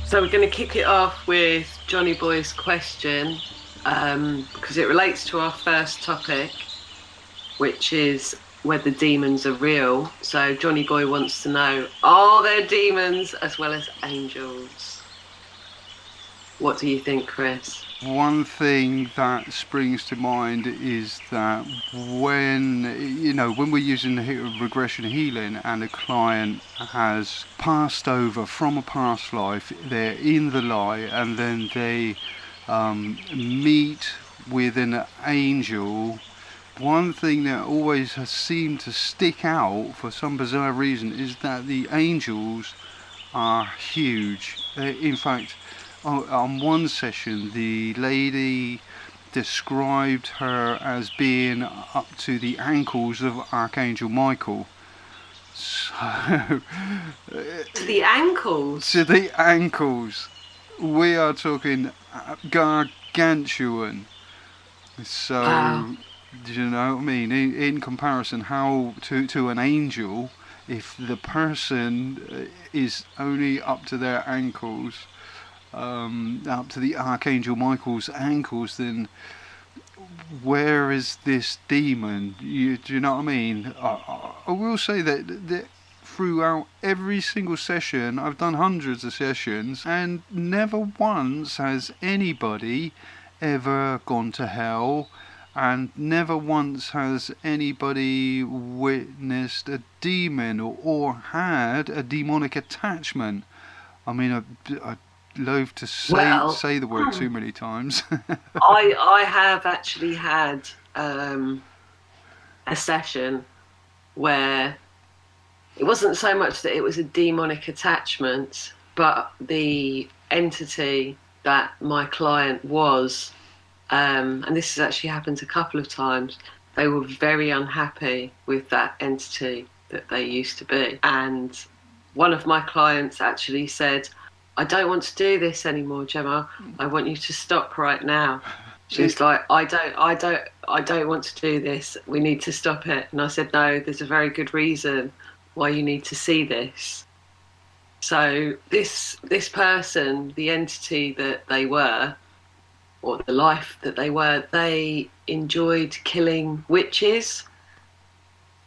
So we're going to kick it off with Johnny Boy's question, because it relates to our first topic, which is whether demons are real. So Johnny Boy wants to know, are there demons as well as angels? What do you think, Chris? One thing that springs to mind is that when we're using regression healing and a client has passed over from a past life, they're in the light, and then they meet with an angel. One thing that always has seemed to stick out for some bizarre reason is that the angels are huge. In fact, on one session, the lady described her as being up to the ankles of Archangel Michael. So, To the ankles? To the ankles. We are talking gargantuan. So, wow. Do you know what I mean? In comparison, how to an angel, if the person is only up to their ankles, up to the Archangel Michael's ankles, then where is this demon? Do you know what I mean? I will say that throughout every single session, I've done hundreds of sessions, and never once has anybody ever gone to hell, and never once has anybody witnessed a demon or had a demonic attachment. I mean, I loathe to say the word too many times. I have actually had a session where it wasn't so much that it was a demonic attachment, but the entity that my client was, and this has actually happened a couple of times, they were very unhappy with that entity that they used to be. And one of my clients actually said, I don't want to do this anymore, Gemma. I want you to stop right now. She was like, I don't want to do this. We need to stop it. And I said, no, there's a very good reason why you need to see this. So this person, the entity that they were, or the life that they were, they enjoyed killing witches.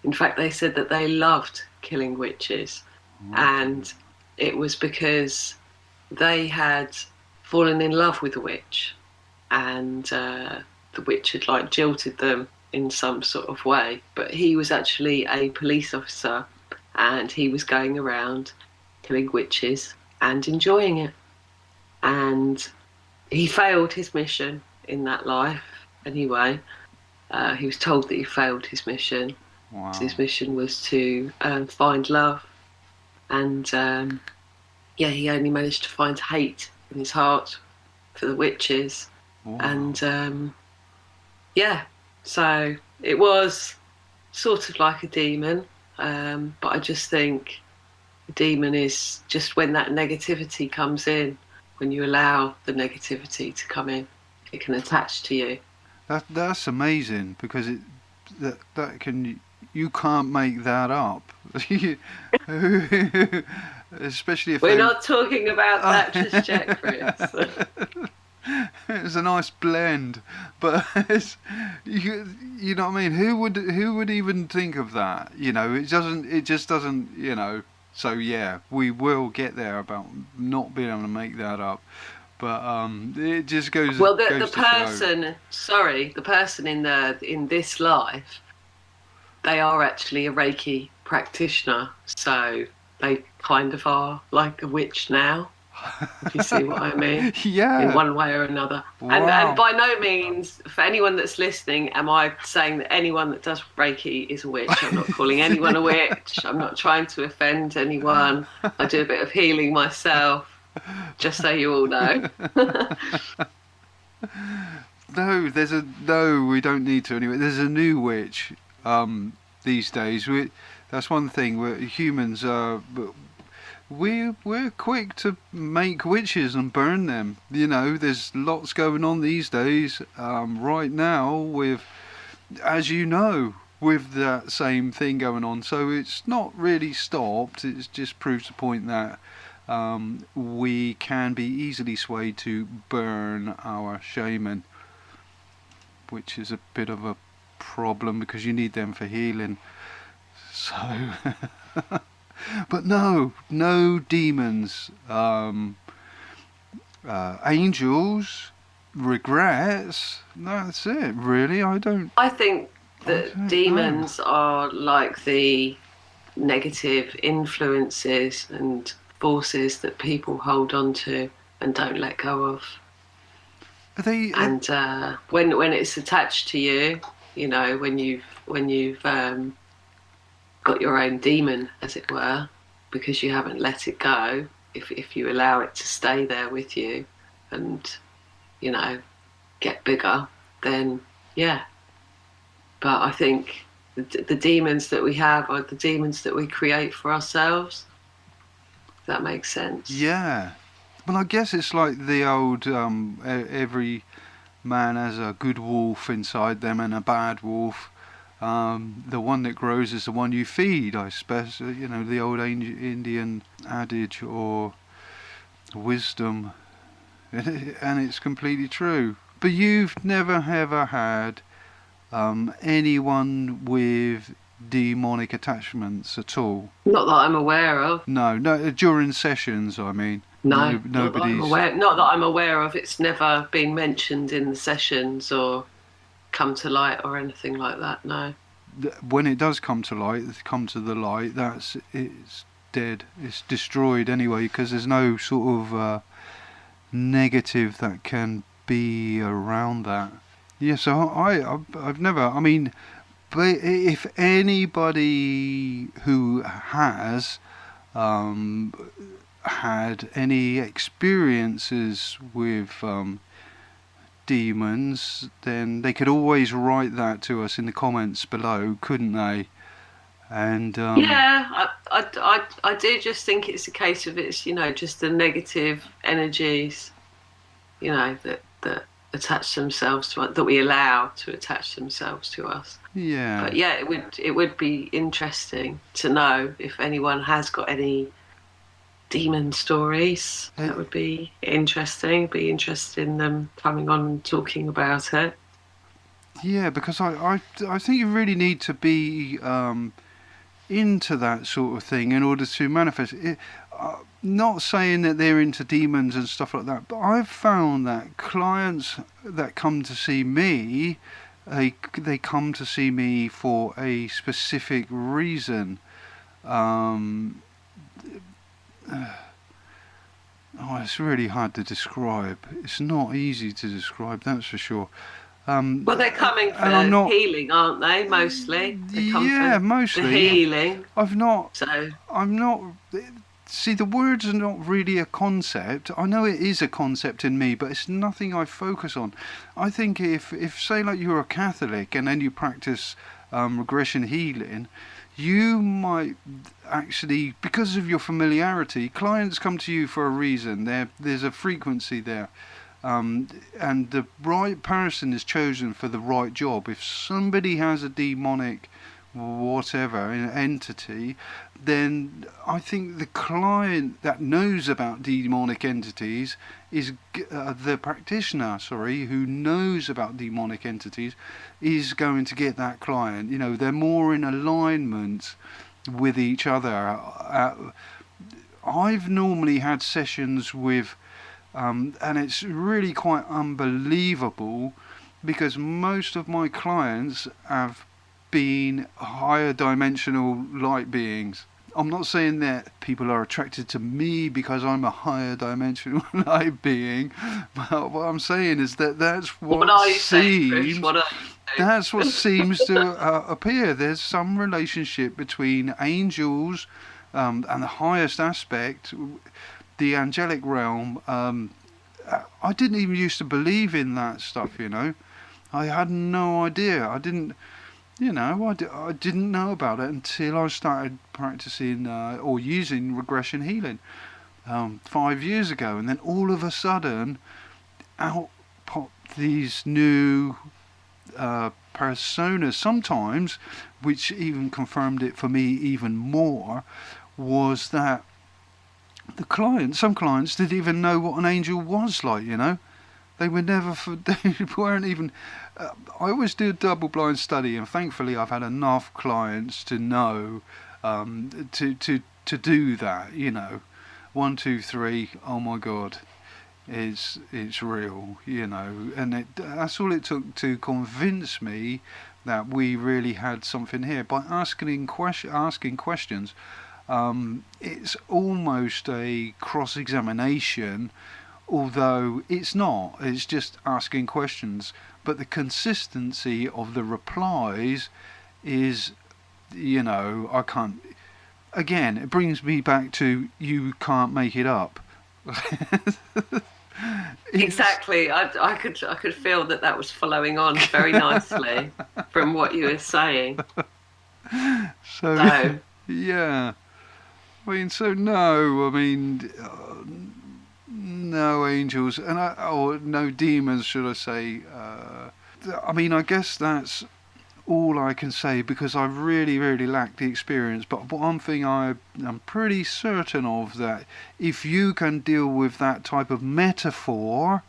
In fact, they said that they loved killing witches. And it was because they had fallen in love with a witch, and the witch had jilted them in some sort of way. But he was actually a police officer, and he was going around killing witches and enjoying it. And he failed his mission in that life anyway. He was told that he failed his mission. Wow. His mission was to find love, and he only managed to find hate in his heart for the witches. Wow. And so it was sort of like a demon, but I just think a demon is just when that negativity comes in, when you allow the negativity to come in, it can attach to you. That's amazing, because you can't make that up. Especially if we're not talking about that just yet, Chris. It's a nice blend, but you know what I mean. Who would even think of that? It just doesn't. So yeah, we will get there about not being able to make that up. But it just goes. Well, the person in this life, they are actually a Reiki practitioner, so they kind of are like a witch now, if you see what I mean. Yeah. In one way or another. Wow. And by no means, for anyone that's listening, am I saying that anyone that does Reiki is a witch. I'm not calling anyone a witch. I'm not trying to offend anyone. I do a bit of healing myself, just so you all know. No, we don't need to anyway. There's a new witch these days. That's one thing. Humans are. We're quick to make witches and burn them. There's lots going on these days. Right now, with that same thing going on. So it's not really stopped. It just proves the point that we can be easily swayed to burn our shaman, which is a bit of a problem because you need them for healing. So, but no demons, angels, regrets. That's it, really. I think that demons are like the negative influences and forces that people hold on to and don't let go of. And when it's attached to you, you know, when you've got your own demon, as it were, because you haven't let it go, if you allow it to stay there with you and, you know, get bigger, then yeah. But I think the demons that we have are the demons that we create for ourselves. If that makes sense. Yeah. Well, I guess it's like the old every man has a good wolf inside them and a bad wolf. The one that grows is the one you feed, I suppose. You know, the old Indian adage or wisdom. And it's completely true. But you've never ever had anyone with demonic attachments at all? Not that I'm aware of. No, during sessions, I mean. No, nobody's. Not that I'm aware of. It's never been mentioned in the sessions or come to light or anything like that. No. When it does come to the light, it's dead. It's destroyed anyway, because there's no sort of negative that can be around that. Yeah, so I've never. I mean, but if anybody who has had any experiences with demons, then they could always write that to us in the comments below, couldn't they? And yeah, I do just think it's a case of it's, you know, just the negative energies, you know, that attach themselves to us, that we allow to attach themselves to us. Yeah. But yeah, it would be interesting to know if anyone has got any demon stories. That would be interesting. Be interested in them coming on and talking about it. Yeah, because I think you really need to be into that sort of thing in order to manifest it. Not saying that they're into demons and stuff like that, but I've found that clients that come to see me, they come to see me for a specific reason. It's really hard to describe. It's not easy to describe, that's for sure. Well, they're coming for healing, aren't they? Mostly. Mostly. The healing. I'm not. See, the words are not really a concept. I know it is a concept in me, but it's nothing I focus on. I think if say like you're a Catholic and then you practice regression healing, you might actually, because of your familiarity, clients come to you for a reason. There's a frequency there. And the right person is chosen for the right job. If somebody has a demonic whatever entity, then I think the client that knows about demonic entities is the practitioner, who knows about demonic entities is going to get that client. You know, they're more in alignment with each other. I've normally had sessions with and it's really quite unbelievable, because most of my clients have been higher dimensional light beings. I'm not saying that people are attracted to me because I'm a higher dimensional light being, but what I'm saying is that that's what seems to appear. There's some relationship between angels and the highest aspect, the angelic realm. I didn't even used to believe in that stuff, you know. I had no idea. I didn't know about it until I started practicing or using regression healing 5 years ago, and then all of a sudden out popped these new personas. Sometimes, which even confirmed it for me even more, was that some clients didn't even know what an angel was like, you know. They were never, they weren't even. I always do a double-blind study, and thankfully I've had enough clients to know to do that. You know, 1, 2, 3. Oh my God, it's real. You know, and that's all it took to convince me that we really had something here by asking questions. It's almost a cross-examination, although it's not. It's just asking questions. But the consistency of the replies is, you know, I can't. Again, it brings me back to you can't make it up. Exactly. I could feel that was following on very nicely from what you were saying. So yeah. I mean, so no. I mean, no angels or no demons, should I say? I mean, I guess that's all I can say because I really, really lack the experience. But one thing I'm pretty certain of, that if you can deal with that type of metaphor,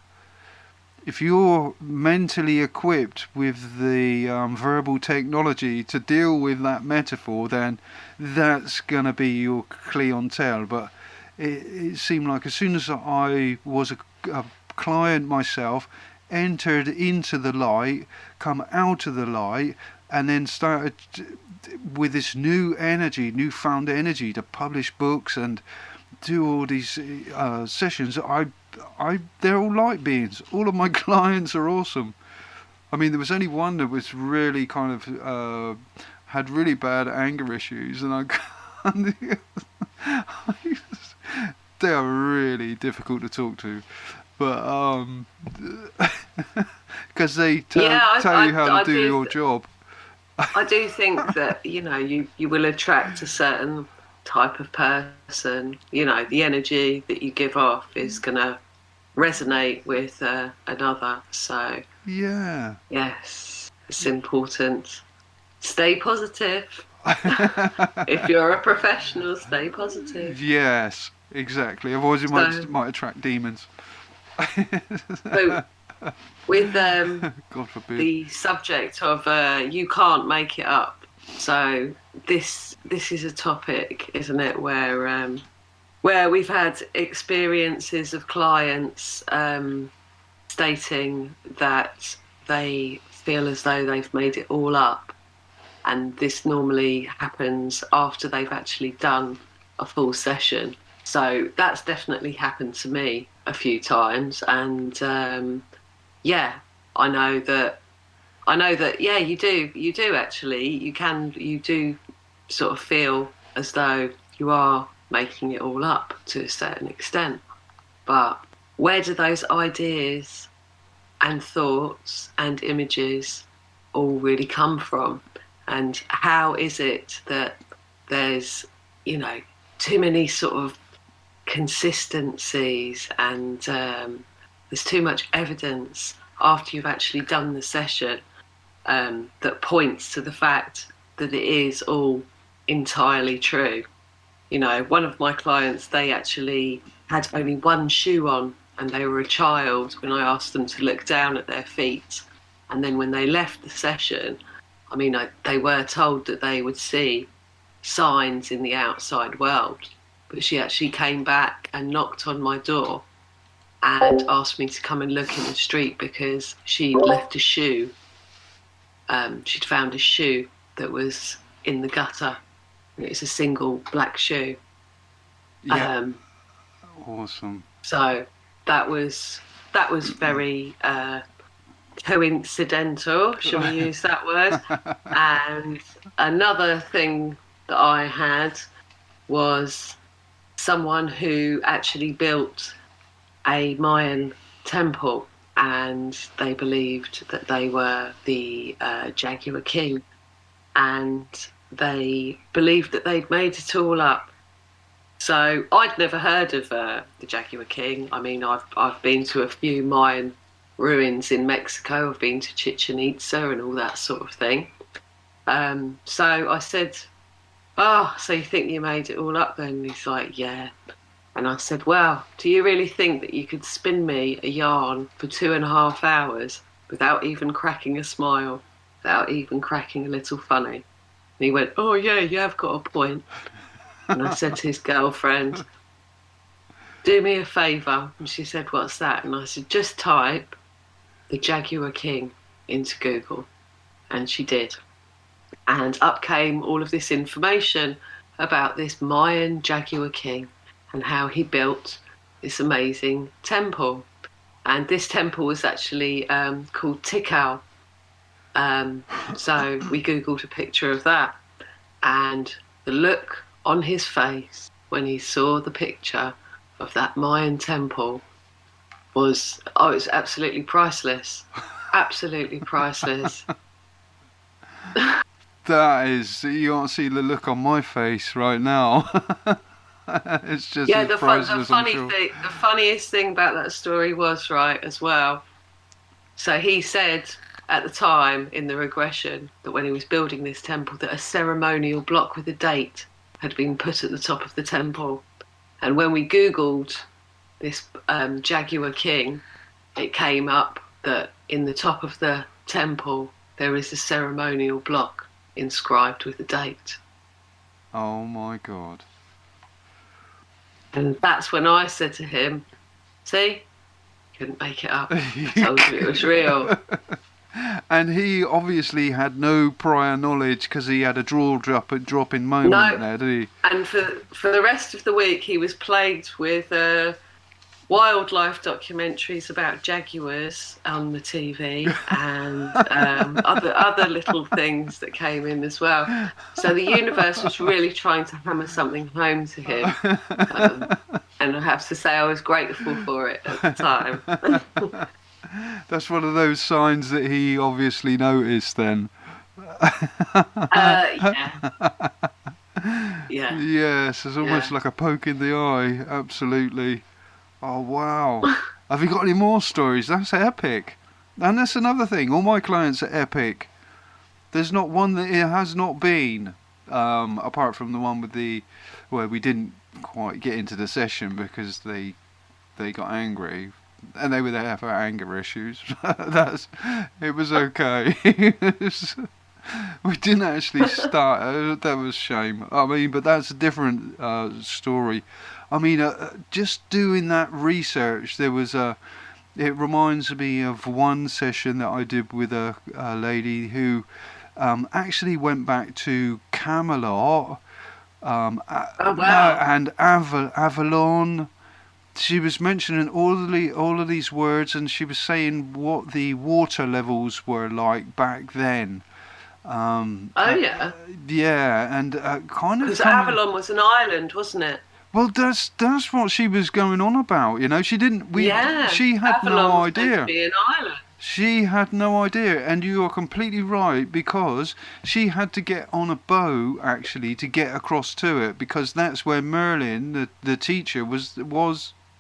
if you're mentally equipped with the verbal technology to deal with that metaphor, then that's going to be your clientele. But it seemed like as soon as I was a client myself, entered into the light, come out of the light, and then started with this newfound energy to publish books and do all these sessions. They're all light beings. All of my clients are awesome. I mean, there was only one that was really kind of had really bad anger issues, and they are really difficult to talk to. But because they tell you how to do your job. I do think that, you know, you will attract a certain type of person. You know, the energy that you give off is going to resonate with another. So yeah, yes, it's important. Stay positive. If you're a professional, stay positive. Yes, exactly. Otherwise, you might attract demons. So, with God forbid, the subject of you can't make it up. So this is a topic, isn't it, where we've had experiences of clients stating that they feel as though they've made it all up, and this normally happens after they've actually done a full session. So that's definitely happened to me a few times, and yeah, I know that. Yeah, you do actually. You do sort of feel as though you are making it all up to a certain extent. But where do those ideas and thoughts and images all really come from? And how is it that there's, you know, too many sort of consistencies, and there's too much evidence after you've actually done the session that points to the fact that it is all entirely true. You know, one of my clients, they actually had only one shoe on, and they were a child when I asked them to look down at their feet. And then when they left the session, I mean, they were told that they would see signs in the outside world. But she actually came back and knocked on my door and asked me to come and look in the street because she'd left a shoe. She'd found a shoe that was in the gutter. It was a single black shoe. Yeah. Awesome. So that was very coincidental, shall we use that word? And another thing that I had was someone who actually built a Mayan temple, and they believed that they were the Jaguar King, and they believed that they'd made it all up. So I'd never heard of the Jaguar King. I mean, I've been to a few Mayan ruins in Mexico. I've been to Chichen Itza and all that sort of thing. So I said, "Oh, so you think you made it all up then?" And he's like, "Yeah." And I said, well, do you really think that you could spin me a yarn for 2.5 hours without even cracking a smile, without even cracking a little funny? And he went, oh, yeah, you have got a point. And I said to his girlfriend, do me a favour. And she said, what's that? And I said, just type the Jaguar King into Google. And she did. And up came all of this information about this Mayan Jaguar King and how he built this amazing temple. And this temple was actually called Tikal. So we Googled a picture of that. And the look on his face when he saw the picture of that Mayan temple was, it's absolutely priceless. Absolutely priceless. That is, you can't see the look on my face right now. It's just the funniest thing about that story was, right, as well. So he said at the time in the regression that when he was building this temple that a ceremonial block with a date had been put at the top of the temple. And when we Googled this Jaguar King, it came up that in the top of the temple there is a ceremonial block inscribed with a date. Oh my God. And that's when I said to him, see, couldn't make it up. I told you it was real. And he obviously had no prior knowledge because he had a jaw-dropping moment there, did he? And for the rest of the week, he was plagued with wildlife documentaries about jaguars on the TV and other little things that came in as well. So the universe was really trying to hammer something home to him. And I have to say I was grateful for it at the time. That's one of those signs that he obviously noticed then. Yeah. Yeah. Yes, it's almost like a poke in the eye. Absolutely. Oh, wow. Have you got any more stories? That's epic. And that's another thing. All my clients are epic. There's not one that it has not been, apart from the one with where we didn't quite get into the session because they got angry. And they were there for anger issues. It was okay. We didn't actually start. That was a shame. I mean, but that's a different story. I mean, just doing that research, there was it reminds me of one session that I did with a lady who actually went back to Camelot and Avalon. She was mentioning all of these words, and she was saying what the water levels were like back then. Yeah, and kind of because Avalon was an island, wasn't it? Well, that's what she was going on about. You know, she didn't. She had Avalon no was idea. Meant to be an island. She had no idea, and you are completely right, because she had to get on a boat actually to get across to it, because that's where Merlin, the teacher, was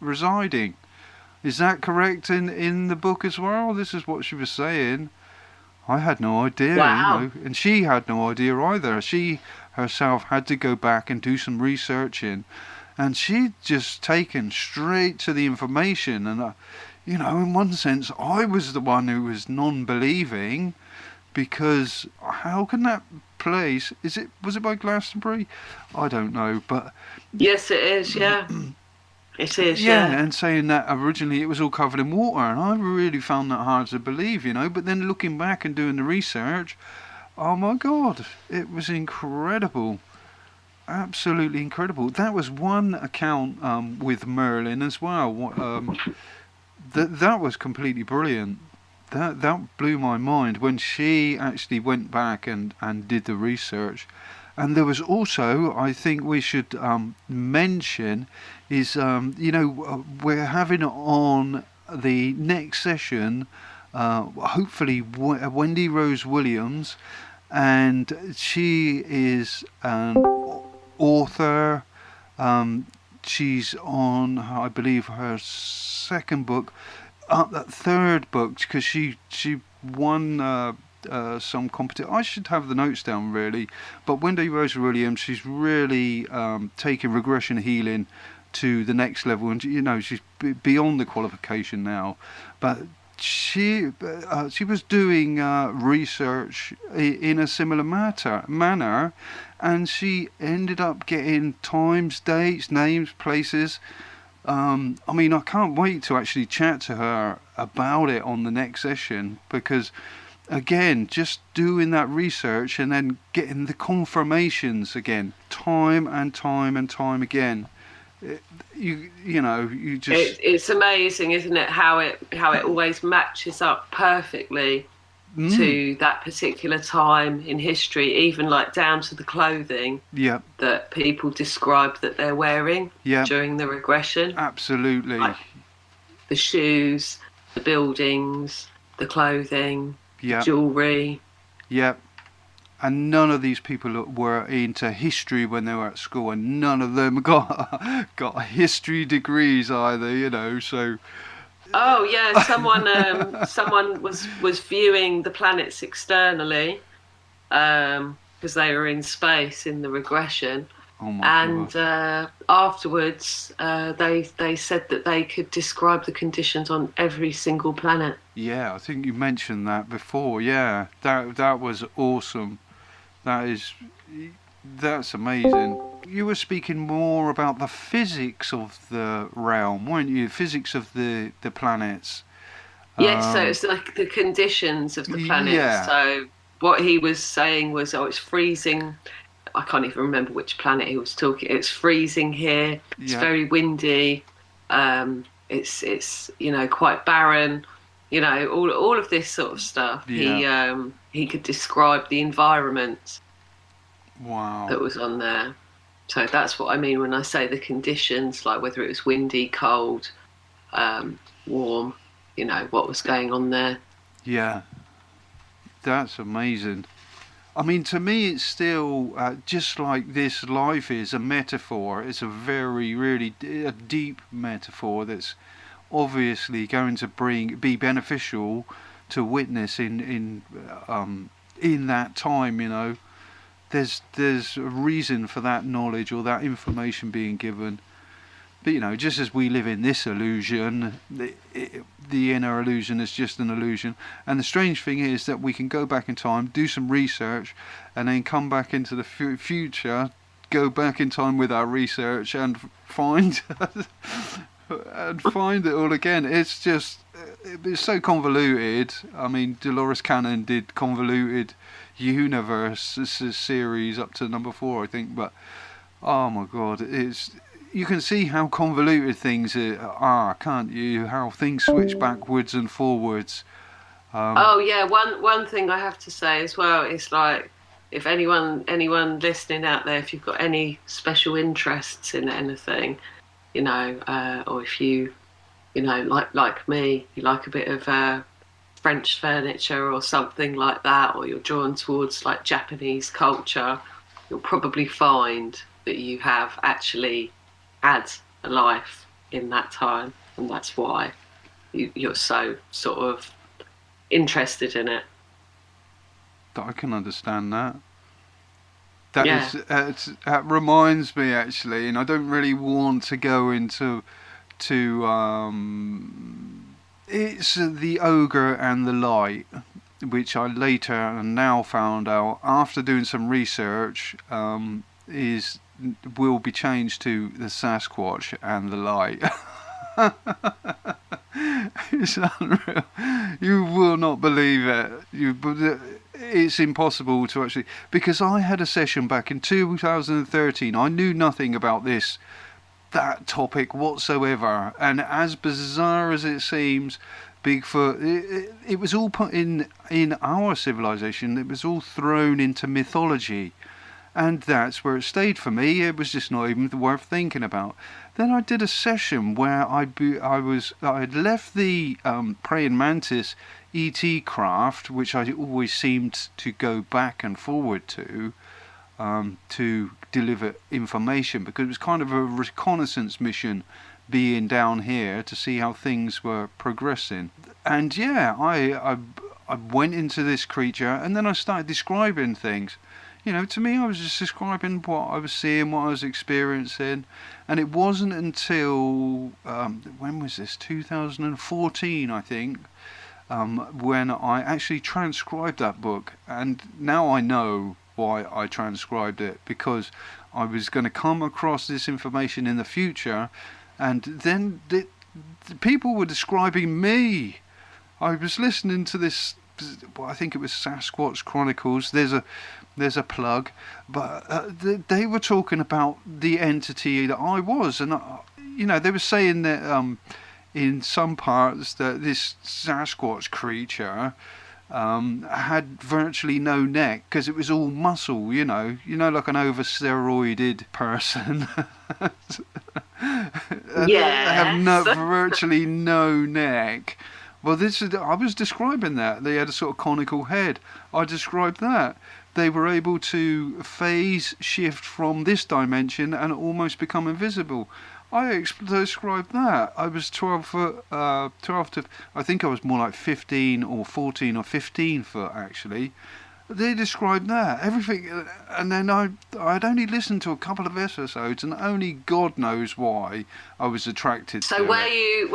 residing. Is that correct in the book as well? This is what she was saying. I had no idea, wow. You know, and she had no idea either. She herself had to go back and do some researching, and she'd just taken straight to the information. And you know, in one sense, I was the one who was non-believing, because how can that place? Was it by Glastonbury? I don't know, but yes, it is. Yeah. It is, yeah, and saying that originally it was all covered in water, and I really found that hard to believe, you know. But then looking back and doing the research, oh my God, it was incredible, absolutely incredible. That was one account with Merlin as well. That was completely brilliant. That blew my mind when she actually went back and did the research. And there was also, I think we should mention, is, you know, we're having on the next session, hopefully, Wendy Rose Williams, and she is an author. She's on, I believe, her second book, third book, because she won some competition. I should have the notes down, really. But Wendy Rose Williams, she's really taking regression healing to the next level, and she's beyond the qualification now, but she was doing research in a similar manner, and she ended up getting times, dates, names, places. I can't wait to actually chat to her about it on the next session, because again, just doing that research and then getting the confirmations again, time and time and time again. You just... It's amazing, isn't it, how it always matches up perfectly to that particular time in history, even like down to the clothing that people describe that they're wearing during the regression. Absolutely. Like the shoes, the buildings, the clothing, jewellery. Yep. And none of these people were into history when they were at school, and none of them got history degrees either, so... Oh yeah, someone was viewing the planets externally, because they were in space in the regression. Oh my God. Afterwards, they said that they could describe the conditions on every single planet. Yeah, I think you mentioned that before. Yeah, that was awesome. That's amazing. You were speaking more about the physics of the realm, weren't you? Physics of the planets. Yes, so it's like the conditions of the planets. Yeah. So what he was saying was, it's freezing. I can't even remember which planet he was talking. It's freezing here. It's very windy. It's quite barren. All of this sort of stuff. Yeah. He could describe the environment. Wow. That was on there. So that's what I mean when I say the conditions, like whether it was windy, cold, warm, what was going on there. Yeah. That's amazing. To me, it's still just like this life is a metaphor. It's a very, really a deep metaphor that's obviously going to be beneficial to witness in that time. There's a reason for that knowledge or that information being given. But just as we live in this illusion, the inner illusion is just an illusion. And the strange thing is that we can go back in time, do some research, and then come back into the future, go back in time with our research, and find it all again. It's so convoluted. Dolores Cannon did Convoluted Universe series up to number 4, I think. But oh my God, you can see how convoluted things are, can't you? How things switch backwards and forwards. Oh yeah, one thing I have to say as well is, like, if anyone listening out there, if you've got any special interests in anything, or if you, like me, you like a bit of French furniture or something like that, or you're drawn towards like Japanese culture, you'll probably find that you have actually had a life in that time, and that's why you're so sort of interested in it. I can understand that. That reminds me, actually, and I don't really want to go into it's the Ogre and the Light, which I later and now found out after doing some research will be changed to the Sasquatch and the Light. It's unreal. You will not believe it. It's impossible to actually, because I had a session back in 2013. I knew nothing about that topic whatsoever, and as bizarre as it seems, Bigfoot, it was all put in our civilization. It was all thrown into mythology. And that's where it stayed for me. It was just not even worth thinking about. Then I did a session where I had left the praying mantis ET craft, which I always seemed to go back and forward to deliver information, because it was kind of a reconnaissance mission being down here to see how things were progressing. And yeah, I went into this creature, and then I started describing things. to me, I was just describing what I was seeing, what I was experiencing, and it wasn't until when was this? 2014, I think, when I actually transcribed that book. And now I know why I transcribed it, because I was going to come across this information in the future, and then the people were describing me. I was listening to this. Well, I think it was Sasquatch Chronicles. There's a plug, but they were talking about the entity that I was, and they were saying that in some parts that this Sasquatch creature had virtually no neck because it was all muscle. Like an over-steroided person. Yes. Have virtually no neck. Well, I was describing that. They had a sort of conical head. I described that. They were able to phase shift from this dimension and almost become invisible. I described that. I was 12 foot, 12 to, I think I was more like 15 or 14 or 15 foot actually. They described that, everything, and then I'd only listened to a couple of episodes, and only God knows why I was attracted to it. So were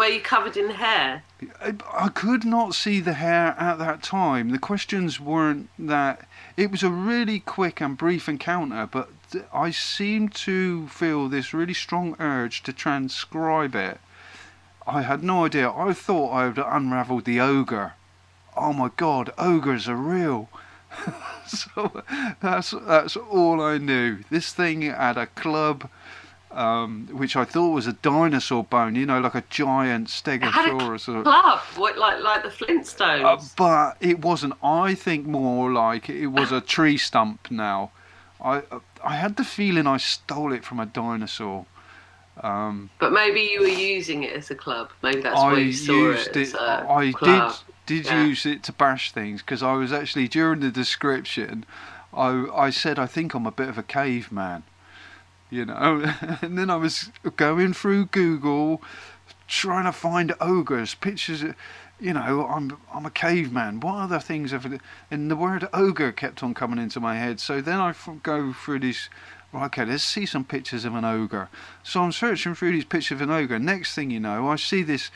you covered in hair? I could not see the hair at that time. The questions weren't that. It was a really quick and brief encounter, but I seemed to feel this really strong urge to transcribe it. I had no idea. I thought I had unravelled the ogre. Oh my God, ogres are real. So that's all I knew. This thing had a club, which I thought was a dinosaur bone, like a giant stegosaurus. It had a club, like the Flintstones. But it wasn't. I think more like it was a tree stump now. I had the feeling I stole it from a dinosaur. But maybe you were using it as a club. Maybe that's why you saw it as a club. Did use it to bash things, because I was actually, during the description, I said I think I'm a bit of a caveman, and then I was going through Google trying to find ogres, pictures, I'm a caveman. What other things have, and the word ogre kept on coming into my head. So then I go through this. Okay, let's see some pictures of an ogre. So I'm searching through these pictures of an ogre. Next thing you know, I see this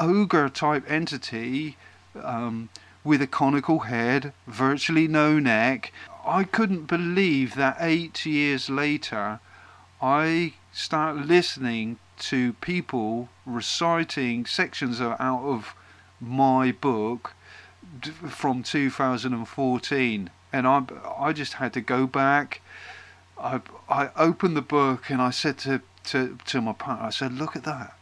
ogre type entity with a conical head, virtually no neck. I couldn't believe that 8 years later I started listening to people reciting sections out of my book from 2014, and I just had to go back. I opened the book and I said to my partner, I said, look at that.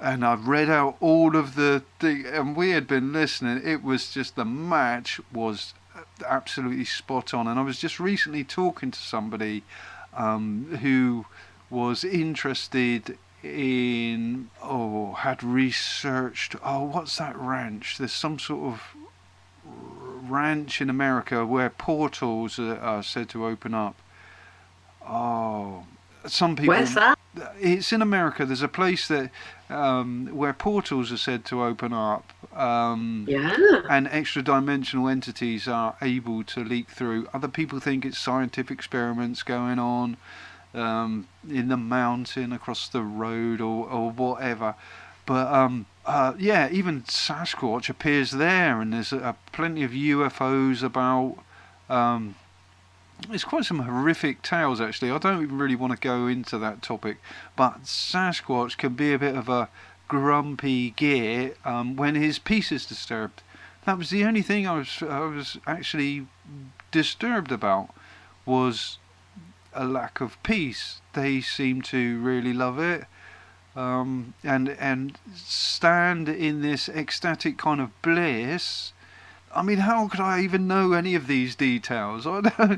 And I read out all of the and we had been listening. It was just, the match was absolutely spot on. And I was just recently talking to somebody who was interested in, had researched, what's that ranch? There's some sort of ranch in America where portals are said to open up. Some people. Where's that? It's in America. There's a place that where portals are said to open up, and extra-dimensional entities are able to leak through. Other people think it's scientific experiments going on in the mountain across the road or whatever. But even Sasquatch appears there, and there's plenty of UFOs about. It's quite some horrific tales, actually. I don't even really want to go into that topic, but Sasquatch can be a bit of a grumpy git when his peace is disturbed. That was the only thing I was actually disturbed about, was a lack of peace. They seem to really love it, and stand in this ecstatic kind of bliss. I mean, how could I even know any of these details? I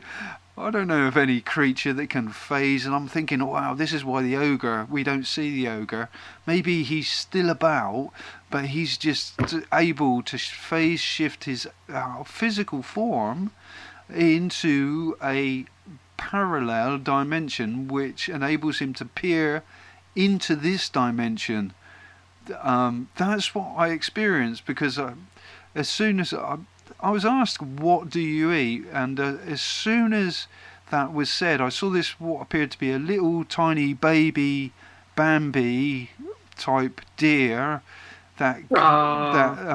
don't know of any creature that can phase, and I'm thinking, wow, this is why the ogre, we don't see the ogre. Maybe he's still about, but he's just able to phase shift his physical form into a parallel dimension, which enables him to peer into this dimension. That's what I experienced, because as soon as I was asked, what do you eat? And as soon as that was said, I saw this, what appeared to be a little tiny baby Bambi type deer that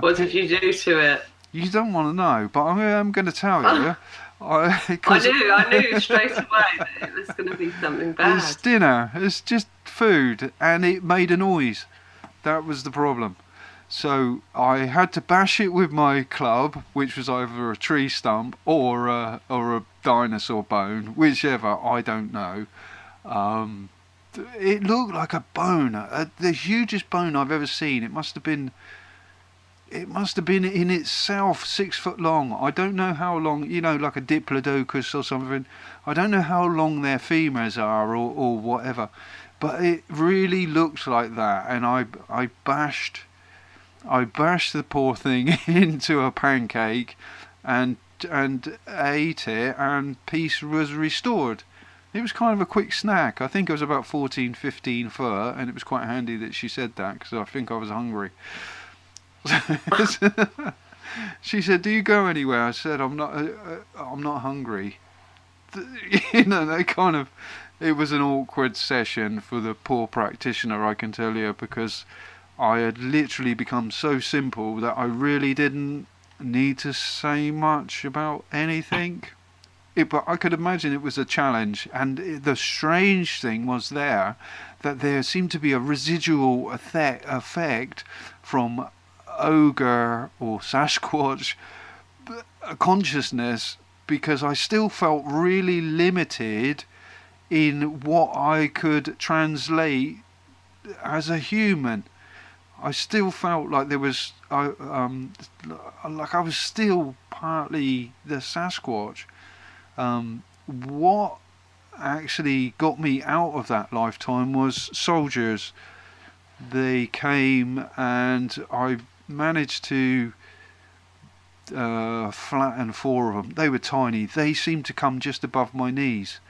What did you do to it? You don't want to know, but I'm going to tell you. I knew straight away that it was going to be something bad. It's dinner. It's just food, and it made a noise. That was the problem. So I had to bash it with my club, which was either a tree stump or a dinosaur bone, whichever, I don't know. It looked like a bone, the hugest bone I've ever seen. It must have been in itself 6 foot long. I don't know how long, like a diplodocus or something. I don't know how long their femurs are or whatever, but it really looked like that. And I bashed the poor thing into a pancake and ate it, and peace was restored. It was kind of a quick snack. I think I was about 14, 15 foot, and it was quite handy that she said that, because I think I was hungry. She said, "Do you go anywhere?" I said, I'm not hungry." It was an awkward session for the poor practitioner, I can tell you, because I had literally become so simple that I really didn't need to say much about anything. But I could imagine it was a challenge, and the strange thing was that there seemed to be a residual effect from ogre or Sasquatch consciousness, because I still felt really limited in what I could translate as a human. I still felt like there was like I was still partly the Sasquatch. What actually got me out of that lifetime was soldiers. They came, and I managed to flatten 4 of them. They were tiny. They seemed to come just above my knees,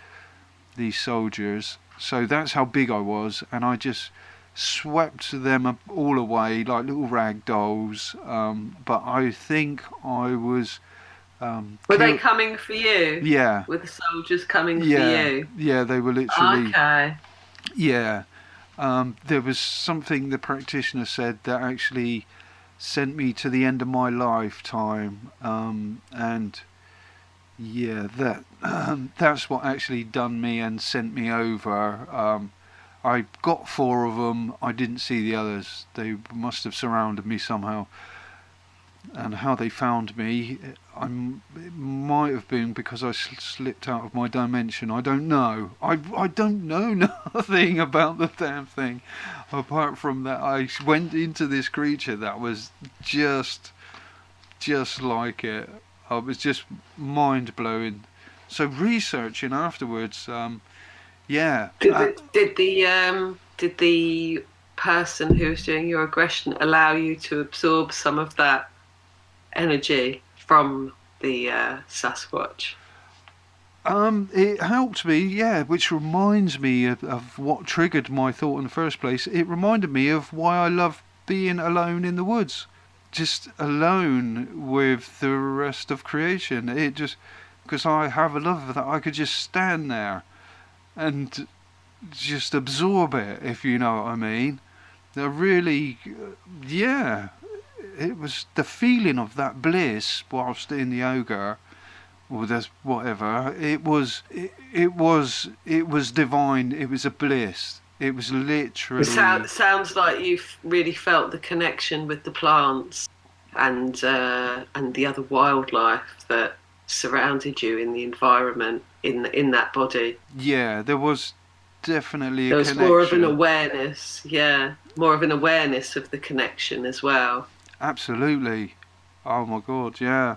these soldiers. So that's how big I was, and I just swept them all away like little rag dolls. But I think I was... were they coming for you? Yeah. Were the soldiers coming for you? Yeah, they were literally... Okay. Yeah. There was something the practitioner said that actually sent me to the end of my lifetime, and yeah, that's what actually done me and sent me over. I got 4 of them. I didn't see the others. They must have surrounded me somehow. And how they found me, it might have been because I slipped out of my dimension. I don't know. I don't know nothing about the damn thing, apart from that I went into this creature that was just like it. It was just mind blowing. So researching afterwards, yeah. Did the person who was doing your aggression allow you to absorb some of that energy from the Sasquatch? It helped me, yeah, which reminds me of what triggered my thought in the first place. It reminded me of why I love being alone in the woods, just alone with the rest of creation. It just, because I have a love that I could just stand there and just absorb it, if you know what I mean. They're really, yeah. It was the feeling of that bliss whilst in the ogre, or this whatever. It was divine. It was a bliss. It was literally. It sounds like you've really felt the connection with the plants and the other wildlife that surrounded you in the environment in that body. Yeah, there was definitely there a was connection. more of an awareness. Yeah, more of an awareness of the connection as well. Absolutely. Oh my God, yeah.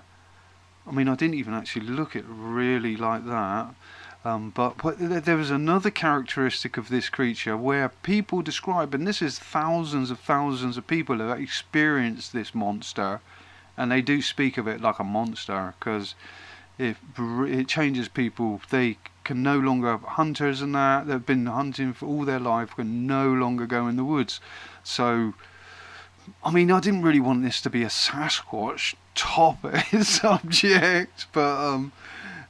I mean, I didn't even actually look at it really like that. But there was another characteristic of this creature where people describe, and this is thousands of people who have experienced this monster, and they do speak of it like a monster, because it changes people. They can no longer, hunters and that have been hunting for all their life, can no longer go in the woods. So I mean, I didn't really want this to be a Sasquatch topic subject, but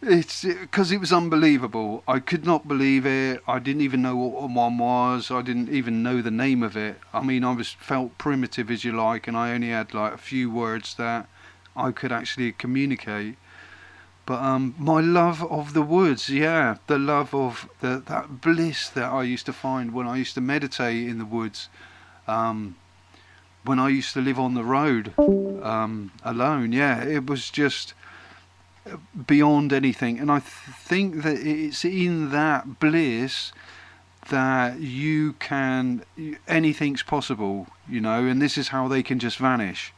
it's because it was unbelievable. I could not believe it. I didn't even know what one was. I didn't even know the name of it. I mean, I felt primitive, as you like, and I only had like a few words that I could actually communicate. But my love of the woods, the love of that bliss that I used to find when I used to meditate in the woods, when I used to live on the road alone. Yeah, it was just beyond anything. And I think that it's in that bliss that anything's possible, and this is how they can just vanish.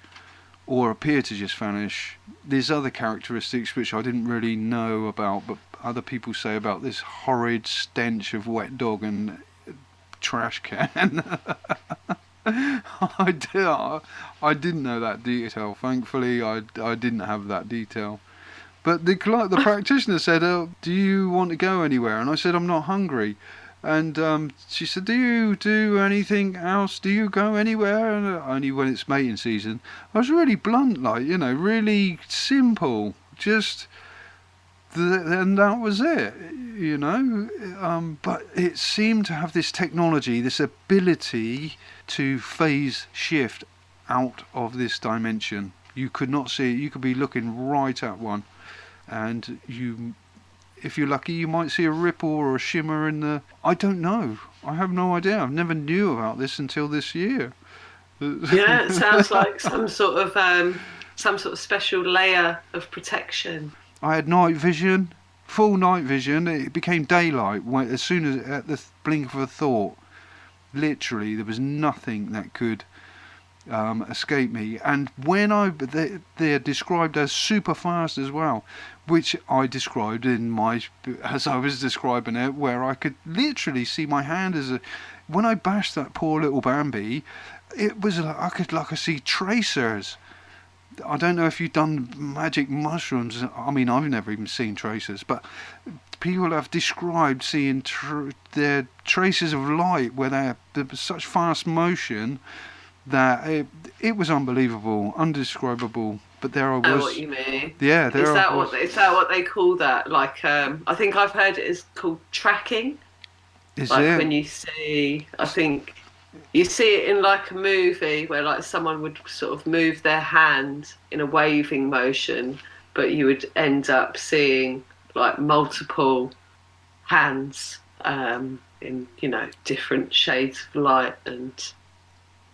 Or appear to just vanish. There's other characteristics which I didn't really know about, but other people say about this horrid stench of wet dog and trash can. I didn't know that detail. Thankfully, I didn't have that detail. But the practitioner said, "Do you want to go anywhere?" And I said, "I'm not hungry." And she said, "Do you do anything else? Do you go anywhere?" And only when it's mating season. I was really blunt, like, really simple. Just, and that was it, But it seemed to have this technology, this ability to phase shift out of this dimension. You could not see it. You could be looking right at one, and if you're lucky, you might see a ripple or a shimmer in the... I don't know. I have no idea. I've never knew about this until this year. Yeah, it sounds like some sort of special layer of protection. I had night vision, full night vision. It became daylight as soon as at the blink of a thought. Literally, there was nothing that could escape me. And when they're described as super fast as well, which I described as I was describing it, where I could literally see my hand when I bashed that poor little Bambi, it was like I could see tracers. I don't know if you've done magic mushrooms. I mean, I've never even seen tracers, but people have described seeing their traces of light where there was such fast motion that it was unbelievable, undescribable. But there I was. I know what you mean. Yeah, is that what they call that? Like, I think I've heard it is called tracking. Is like it? When you see, I think you see it in like a movie where like someone would sort of move their hand in a waving motion, but you would end up seeing like multiple hands in different shades of light and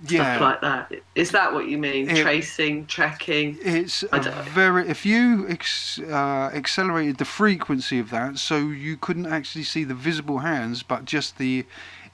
stuff like that. Is that what you mean? Tracing, tracking? It's if you accelerated the frequency of that, so you couldn't actually see the visible hands, but just the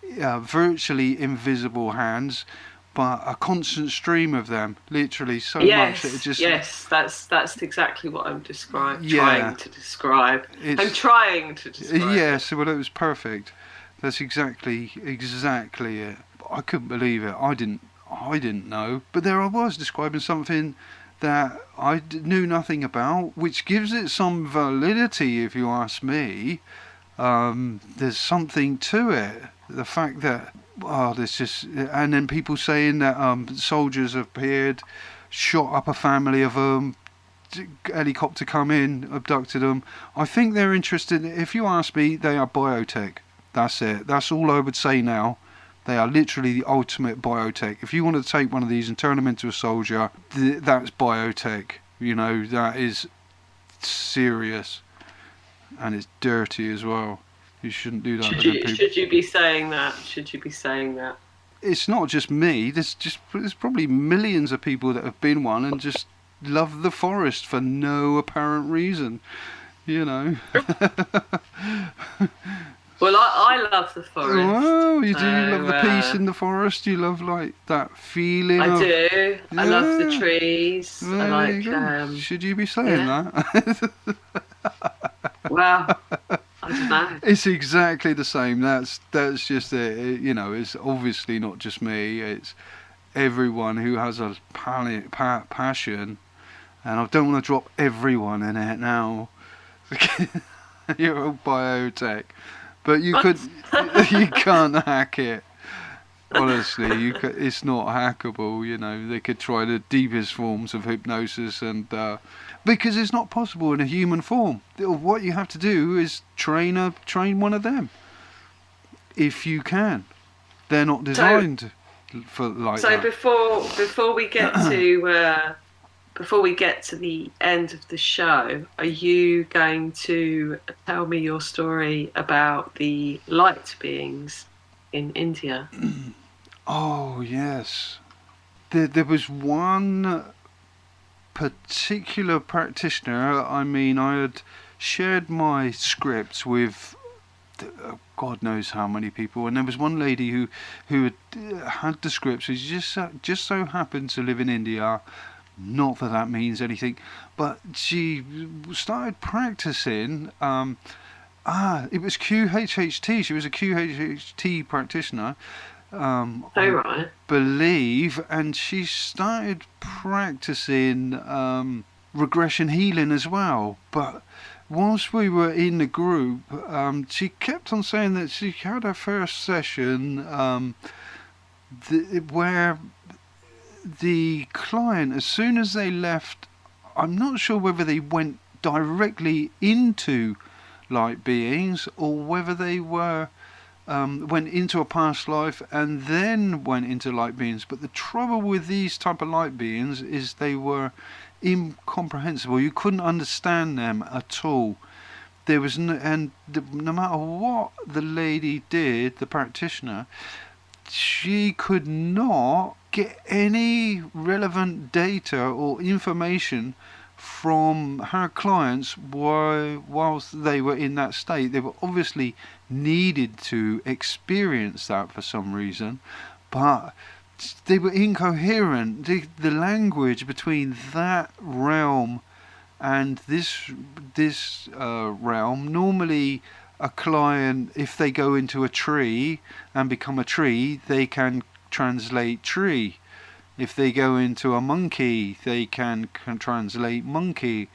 virtually invisible hands, but a constant stream of them, literally so much that it just... Yes, that's exactly what I'm trying to describe. Yes, well, it was perfect. That's exactly it. I couldn't believe it. I didn't know. But there I was describing something that I knew nothing about, which gives it some validity, if you ask me. There's something to it. The fact that, there's just... And then people saying that soldiers appeared, shot up a family of them, helicopter come in, abducted them. I think they're interested... If you ask me, they are biotech. That's it. That's all I would say now. They are literally the ultimate biotech. If you want to take one of these and turn them into a soldier, that's biotech. That is serious. And it's dirty as well. You shouldn't do that. Should you be saying that? It's not just me. There's probably millions of people that have been one and just love the forest for no apparent reason. Well, I love the forest. Oh, you do love the peace in the forest. You love like that feeling. I do. I love the trees. Should you be saying that? Well, I don't know. It's exactly the same. That's just it. It's obviously not just me. It's everyone who has a passion, and I don't want to drop everyone in it now. You're all biotech. But you can't hack it. Honestly, it's not hackable. You know, they could try the deepest forms of hypnosis, and because it's not possible in a human form. What you have to do is train one of them, if you can. They're not designed for like so that. before we get to before we get to the end of the show, are you going to tell me your story about the light beings in India? Oh yes, there was one particular practitioner. I mean, I had shared my scripts with God knows how many people, and there was one lady who had the scripts. She just so happened to live in India. Not that that means anything, but she started practicing. It was QHHT. She was a QHHT practitioner. Right. Believe, and she started practicing regression healing as well. But whilst we were in the group, she kept on saying that she had her first session where the client, as soon as they left, I'm not sure whether they went directly into light beings or whether they were went into a past life and then went into light beings. But the trouble with these type of light beings is they were incomprehensible. You couldn't understand them at all. There was no matter what the lady did, the practitioner, she could not get any relevant data or information from her clients whilst they were in that state. They were obviously needed to experience that for some reason, but they were incoherent. The language between that realm and this realm, normally a client, if they go into a tree and become a tree, they can translate tree. If they go into a monkey, they can translate monkey.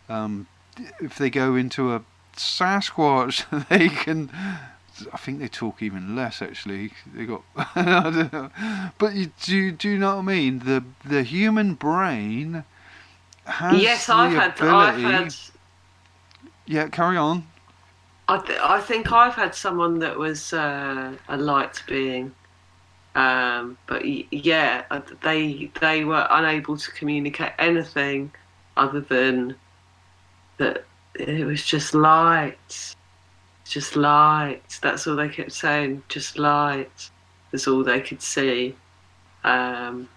If they go into a Sasquatch, they can. I think they talk even less actually. They got. I don't know. But do you know what I mean? The human brain has Yes, the ability. I've had. Yeah, carry on. I think I've had someone that was a light being. But yeah, they were unable to communicate anything other than that it was just light. That's all they kept saying, just light. That's all they could see, and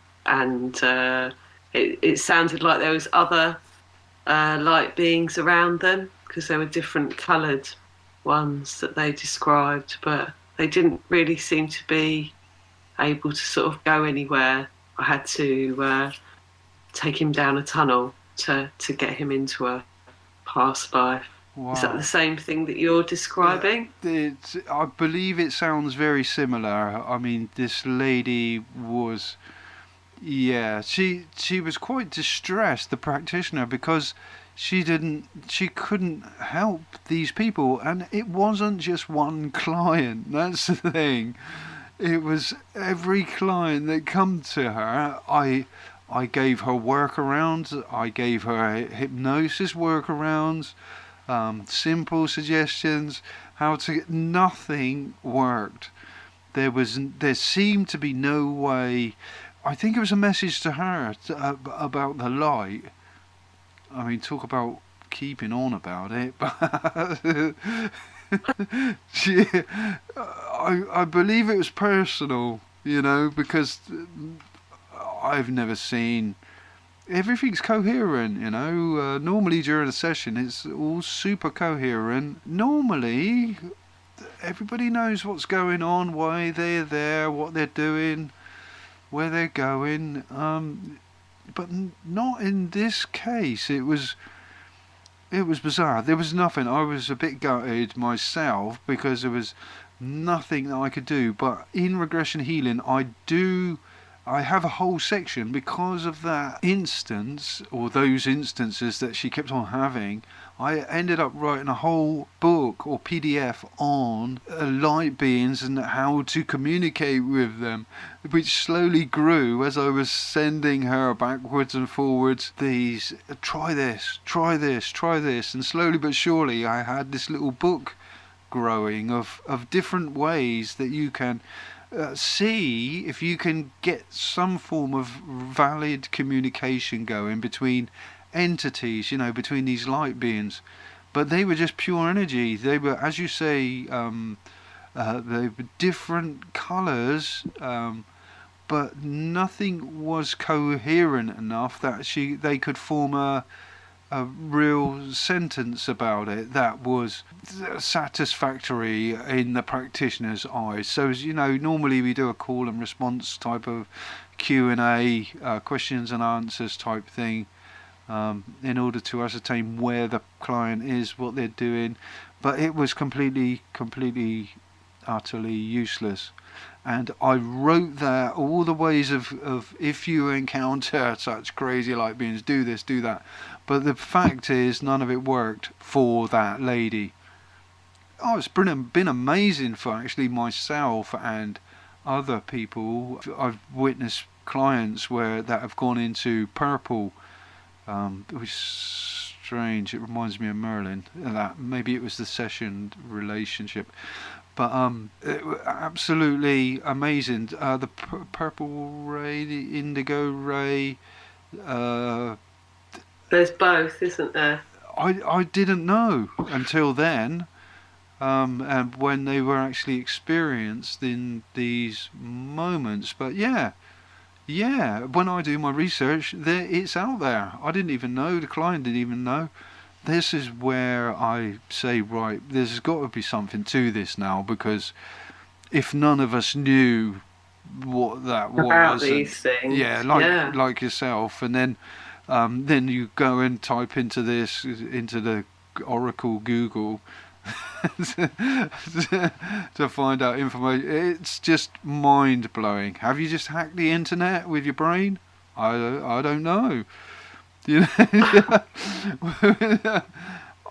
it sounded like there was other light beings around them because there were different coloured ones that they described, but they didn't really seem to be able to sort of go anywhere. I had to take him down a tunnel to get him into a past life. Wow. Is that the same thing that you're describing? I believe it sounds very similar. I mean, this lady was, she was quite distressed, the practitioner, because she couldn't help these people, and it wasn't just one client. That's the thing. It was every client that come to her. I gave her workarounds. I gave her hypnosis workarounds, simple suggestions how to. Nothing worked. There seemed to be no way. I think it was a message to her about the light. I mean, talk about keeping on about it, but. I believe it was personal, because I've never seen. Everything's coherent, normally during a session it's all super coherent. Normally everybody knows what's going on, why they're there, what they're doing, where they're going, but not in this case. It was bizarre. There was nothing. I was a bit gutted myself because there was nothing that I could do. But in regression healing, I have a whole section because of that instance, or those instances that she kept on having. I ended up writing a whole book or PDF on light beings and how to communicate with them, which slowly grew as I was sending her backwards and forwards these, try this, try this, try this, and slowly but surely I had this little book growing of different ways that you can see if you can get some form of valid communication going between entities, between these light beings. But they were just pure energy. They were, as you say, they were different colours, but nothing was coherent enough that they could form a real sentence about it that was satisfactory in the practitioner's eyes. So, normally we do a call and response type of Q&A, questions and answers type thing, in order to ascertain where the client is, what they're doing. But it was completely, utterly useless. And I wrote there all the ways of if you encounter such crazy light beings, do this, do that. But the fact is, none of it worked for that lady. Oh, it's been amazing for actually myself and other people. I've witnessed clients that have gone into purple, which is strange. It reminds me of Merlin. That maybe it was the session relationship. But absolutely amazing. The purple ray, the indigo ray. There's both, isn't there? I didn't know until then, and when they were actually experienced in these moments. But yeah. When I do my research, it's out there. I didn't even know. The client didn't even know. This is where I say, right, there's got to be something to this now, because if none of us knew what that was about these things, like yourself, and then you go and type into the Oracle Google to find out information. It's just mind blowing. Have you just hacked the internet with your brain? I don't know.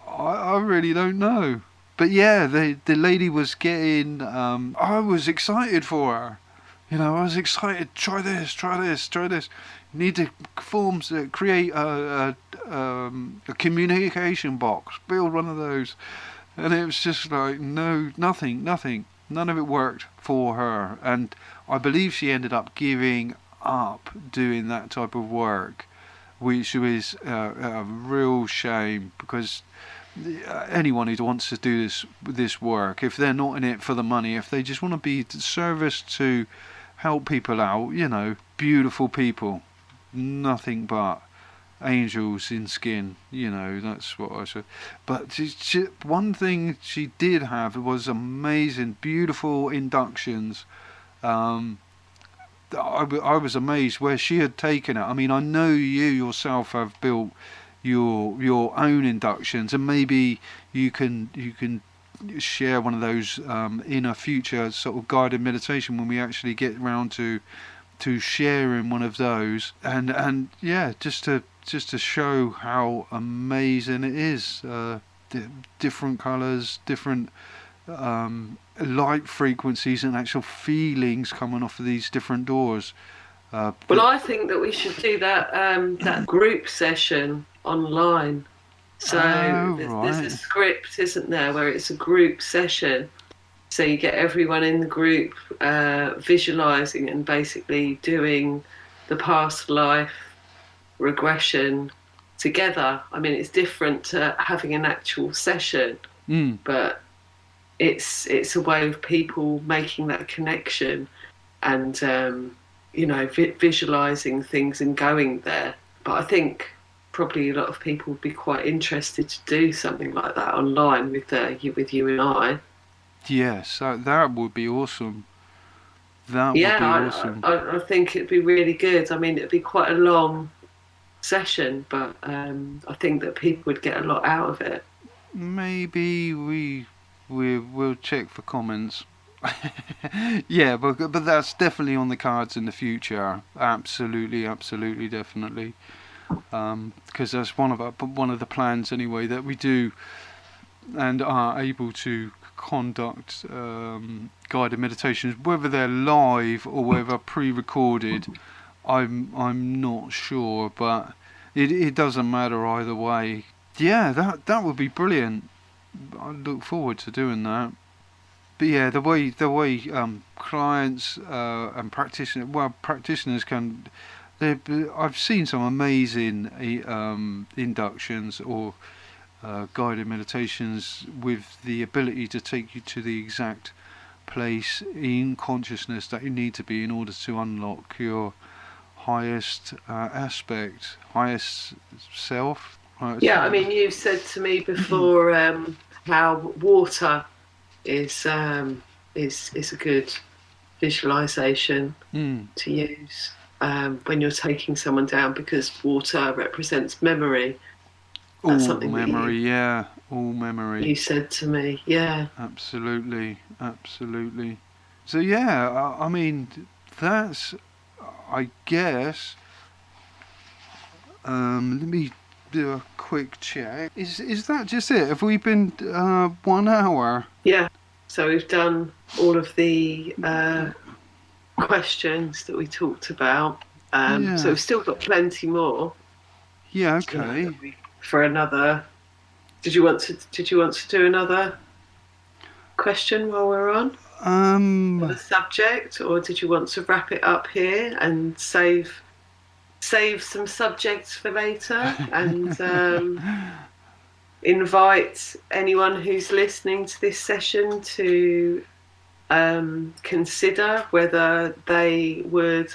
I really don't know. But yeah, the lady was getting. I was excited for her. I was excited. Try this. Try this. Try this. You need to create a communication box. Build one of those. And it was just like nothing. None of it worked for her. And I believe she ended up giving up doing that type of work, which was a real shame, because anyone who wants to do this work, if they're not in it for the money, if they just want to be service to help people out, beautiful people, nothing but angels in skin, that's what I said. But one thing she did have was amazing, beautiful inductions. I was amazed where she had taken it. I mean, I know you yourself have built your own inductions, and maybe you can share one of those in a future sort of guided meditation when we actually get round to sharing one of those, and yeah, just to show how amazing it is. Different colours, different light frequencies and actual feelings coming off of these different doors. Well, I think that we should do that group session online. So there's a script, isn't there, where it's a group session. So you get everyone in the group visualising and basically doing the past life regression together. I mean, it's different to having an actual session, but it's a way of people making that connection and visualising things and going there. But I think probably a lot of people would be quite interested to do something like that online with you and I. Yes, that would be awesome. That would be awesome. I think it'd be really good. I mean, it'd be quite a long session, but I think that people would get a lot out of it. Maybe we'll check for comments. Yeah, but that's definitely on the cards in the future. Absolutely, definitely. because that's one of the plans anyway, that we do and are able to conduct guided meditations, whether they're live or whether pre-recorded. I'm not sure, but it doesn't matter either way. Yeah, that would be brilliant. I look forward to doing that. But yeah, the way clients and practitioners can. I've seen some amazing inductions or guided meditations with the ability to take you to the exact place in consciousness that you need to be in order to unlock your highest aspect, highest self. Yeah, I mean, you said to me before how water is a good visualization to use when you're taking someone down, because water represents memory. That's all something memory, yeah, all memory. You said to me, yeah. Absolutely. So yeah, I mean, that's, I guess. Let me do a quick check. Is that just it? Have we been 1 hour? Yeah. So we've done all of the questions that we talked about. Yeah. So we've still got plenty more. Yeah. Okay. For another. Did you want to do another question while we're on? For the subject, or did you want to wrap it up here and save some subjects for later and invite anyone who's listening to this session to consider whether they would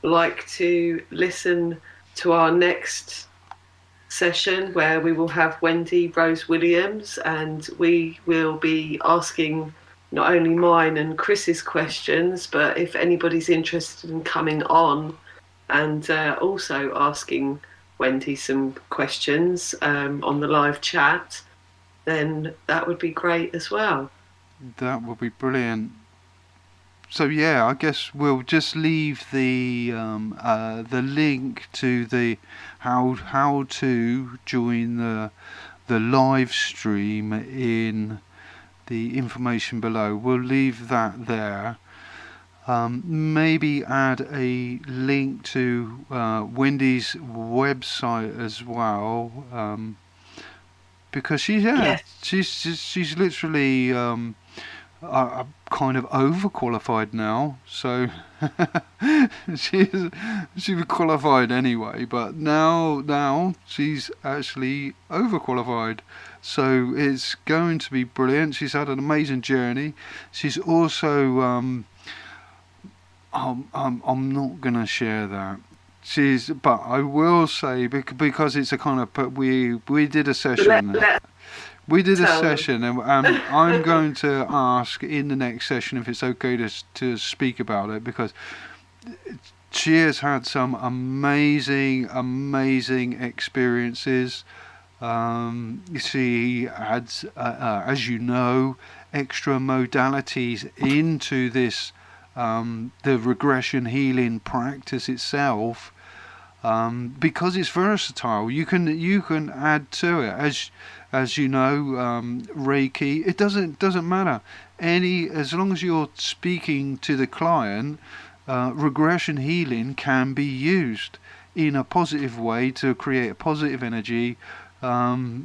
like to listen to our next session, where we will have Wendy Rose Williams, and we will be asking not only mine and Chris's questions, but if anybody's interested in coming on and also asking Wendy some questions on the live chat, then that would be great as well. That would be brilliant. So yeah, I guess we'll just leave the link to the how to join the live stream in the information below. We'll leave that there. Maybe add a link to Wendy's website as well, because she's literally kind of overqualified now. So she was qualified anyway, but now she's actually overqualified. So it's going to be brilliant. She's had an amazing journey. She's also I'm not gonna share that. But I will say, because it's a kind of, but we did a session. We did a session, and I'm going to ask in the next session if it's okay to speak about it, because she has had some amazing experiences. She adds, as you know, extra modalities into this, the regression healing practice itself, because it's versatile. You can add to it, as you know, Reiki. It doesn't matter. As long as you're speaking to the client, regression healing can be used in a positive way to create a positive energy, wow,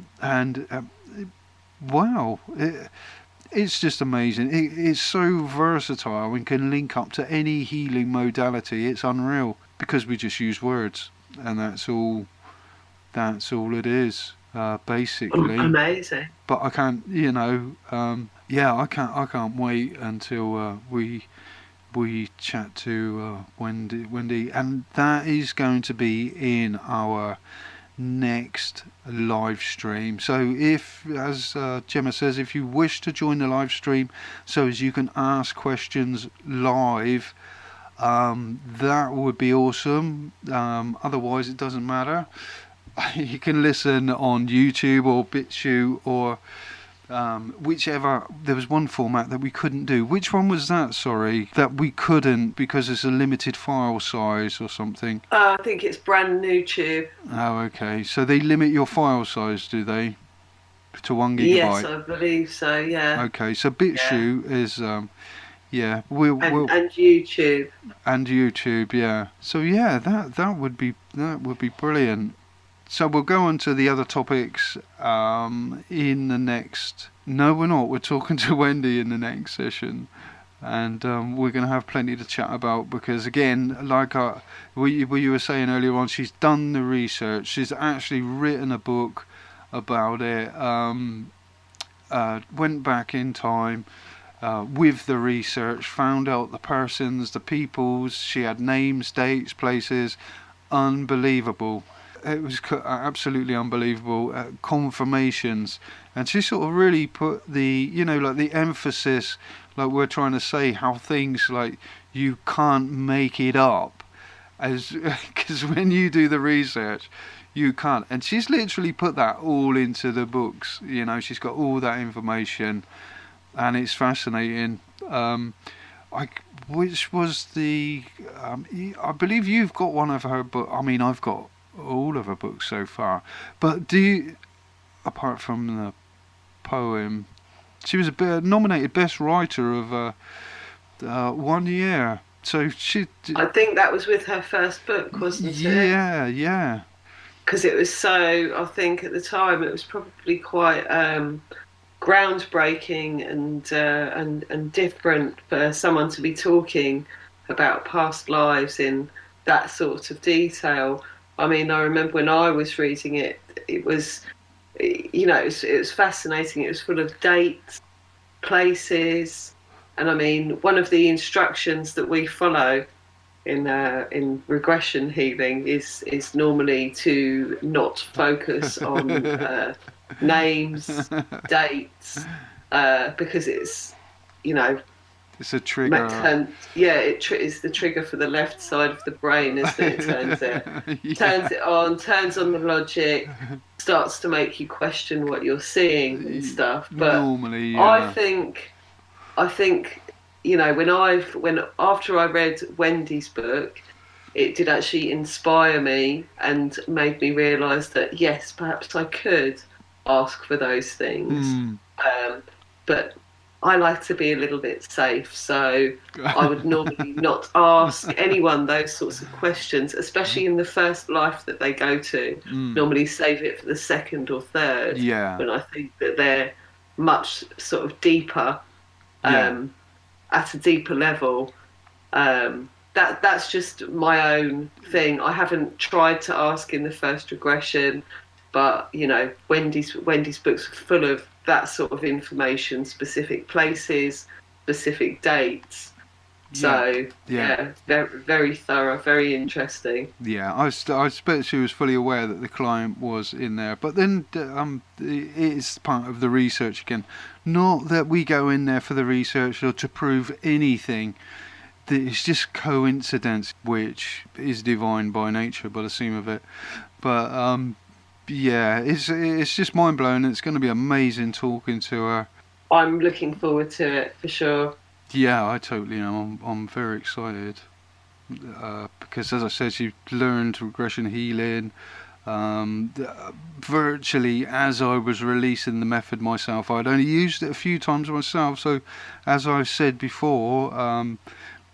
it's just amazing. It's so versatile and can link up to any healing modality. It's unreal, because we just use words, and that's all it is. Basically amazing. But I can't, I can't wait until we chat to Wendy, and that is going to be in our next live stream. So if, as Gemma says, if you wish to join the live stream so as you can ask questions live, that would be awesome. Otherwise it doesn't matter. You can listen on YouTube or BitChute or whichever. There was one format that we couldn't do. Which one was that? Sorry, that we couldn't because it's a limited file size or something. I think it's brand new tube. Oh, okay. So they limit your file size, do they, to 1 gigabyte? Yes, I believe so. Yeah. Okay, so BitChute is yeah, and YouTube. And YouTube, yeah. So yeah, that would be brilliant. So we'll go on to the other topics in the next. No, we're not. We're talking to Wendy in the next session, and we're going to have plenty to chat about because again, like what you were saying earlier on, she's done the research. She's actually written a book about it. Went back in time. With the research, found out the persons, the peoples, she had names, dates, places, unbelievable. It was absolutely unbelievable. Confirmations, and she sort of really put the, like the emphasis, like we're trying to say, how things like you can't make it up, as because when you do the research, you can't. And she's literally put that all into the books. She's got all that information. And it's fascinating. Which was the? I believe you've got one of her books. I mean, I've got all of her books so far. But do you, apart from the poem, she was nominated Best Writer of 1 year. So she. I think that was with her first book, wasn't it? Yeah, yeah. Because it was so. I think at the time it was probably quite. Groundbreaking and different for someone to be talking about past lives in that sort of detail. I mean, I remember when I was reading it, it was, it was fascinating. It was full of dates, places, and I mean, one of the instructions that we follow in regression healing is normally to not focus on names, dates, because it's it's a trigger. It is the trigger for the left side of the brain, isn't it? Turns it on, turns on the logic, starts to make you question what you're seeing and stuff. But normally, yeah. I think when after I read Wendy's book, it did actually inspire me and made me realise that yes, perhaps I could ask for those things. But I like to be a little bit safe, so I would normally not ask anyone those sorts of questions, especially in the first life that they go to. Normally save it for the second or third, when I think that they're much sort of deeper, at a deeper level. That's just my own thing. I haven't tried to ask in the first regression, but Wendy's books are full of that sort of information, specific places, specific dates. So very, very thorough, very interesting. Yeah, I expect she was fully aware that the client was in there, but then it's part of the research again. Not that we go in there for the research or to prove anything. It's just coincidence, which is divine by nature, by the seam of it. But it's just mind blowing. It's going to be amazing talking to her. I'm looking forward to it for sure. Yeah, I totally am. I'm very excited because, as I said, she learned regression healing virtually as I was releasing the method myself. I'd only used it a few times myself, so as I said before,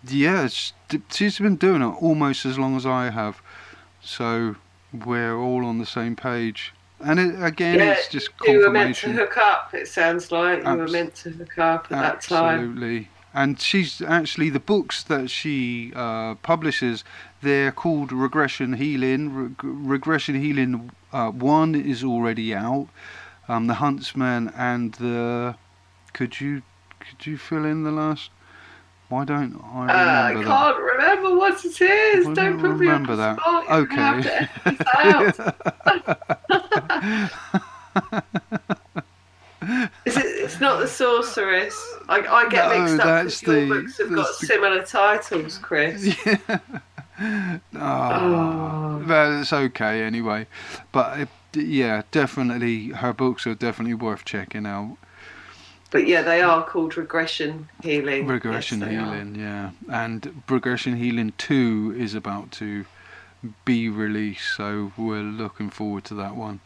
she's been doing it almost as long as I have. So we're all on the same page. And it's just confirmation. You were meant to hook up, it sounds like. You were meant to hook up at that time. Absolutely. And she's actually, the books that she publishes, they're called Regression Healing. Regression Healing 1 is already out. The Huntsman and the... Could you fill in the last... Why don't I remember that? I can't remember what it is. Don't put me on the spot. Okay. It's not the Sorceress. I get mixed up because your books have got similar titles, Chris. Well, it's okay anyway. But definitely, her books are definitely worth checking out. But yeah, they are called regression healing. Regression yes, healing, yeah. And Regression Healing 2 is about to be released, so we're looking forward to that one.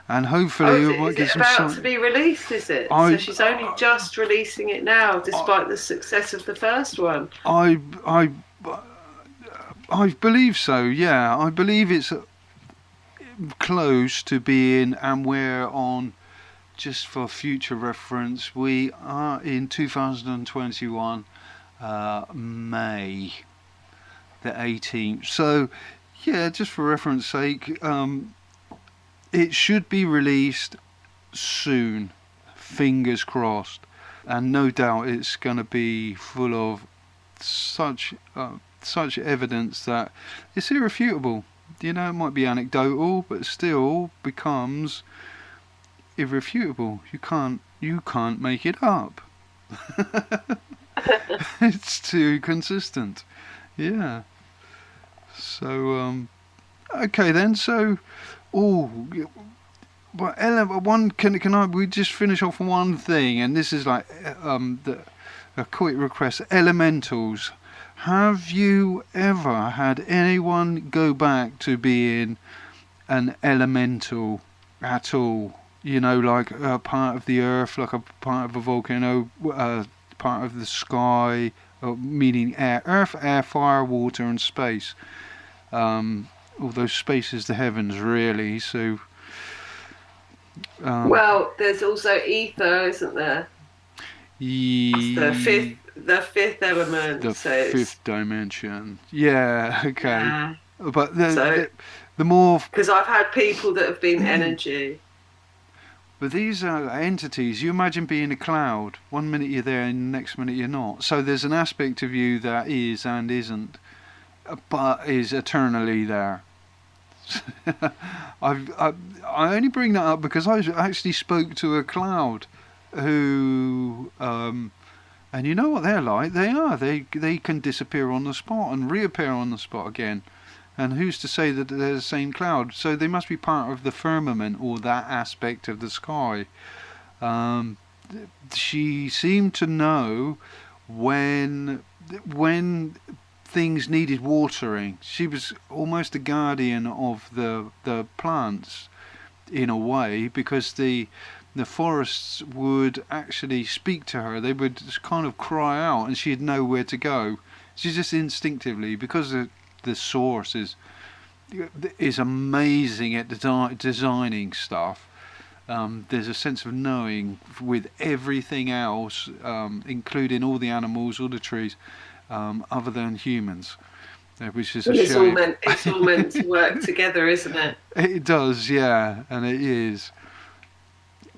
And hopefully we might is get it some about to be released, is it? So she's only just releasing it now, despite the success of the first one. I believe so, yeah. I believe it's close to being, and we're on, just for future reference, we are in 2021, May the 18th. So, yeah, just for reference sake, it should be released soon. Fingers crossed. And no doubt it's going to be full of such evidence that it's irrefutable. You know, it might be anecdotal, but still becomes irrefutable. You can't make it up. It's too consistent. Yeah. So okay then. So but one can I we just finish off one thing, and this is like a quick request. Elementals. Have you ever had anyone go back to being an elemental at all? You know, like a part of the earth, like a part of a volcano, part of the sky, meaning air, earth, air, fire, water, and space. Although space is the heavens, really. So. Well, there's also ether, isn't there? The fifth element. The fifth dimension. Yeah. Okay. Yeah. But the more. Because I've had people that have been energy. But these are entities. You imagine being a cloud. 1 minute you're there, and the next minute you're not. So there's an aspect of you that is and isn't, but is eternally there. I only bring that up because I actually spoke to a cloud who, and you know what they're like. They can disappear on the spot and reappear on the spot again. And who's to say that they're the same cloud? So they must be part of the firmament or that aspect of the sky. She seemed to know when things needed watering. She was almost a guardian of the plants in a way, because the forests would actually speak to her. They would just kind of cry out, and she'd know where to go. She just instinctively, because the source is amazing at designing stuff. There's a sense of knowing with everything else, including all the animals, all the trees, other than humans, which is a shame. It's all meant to work together, isn't it? It does, yeah, and it is.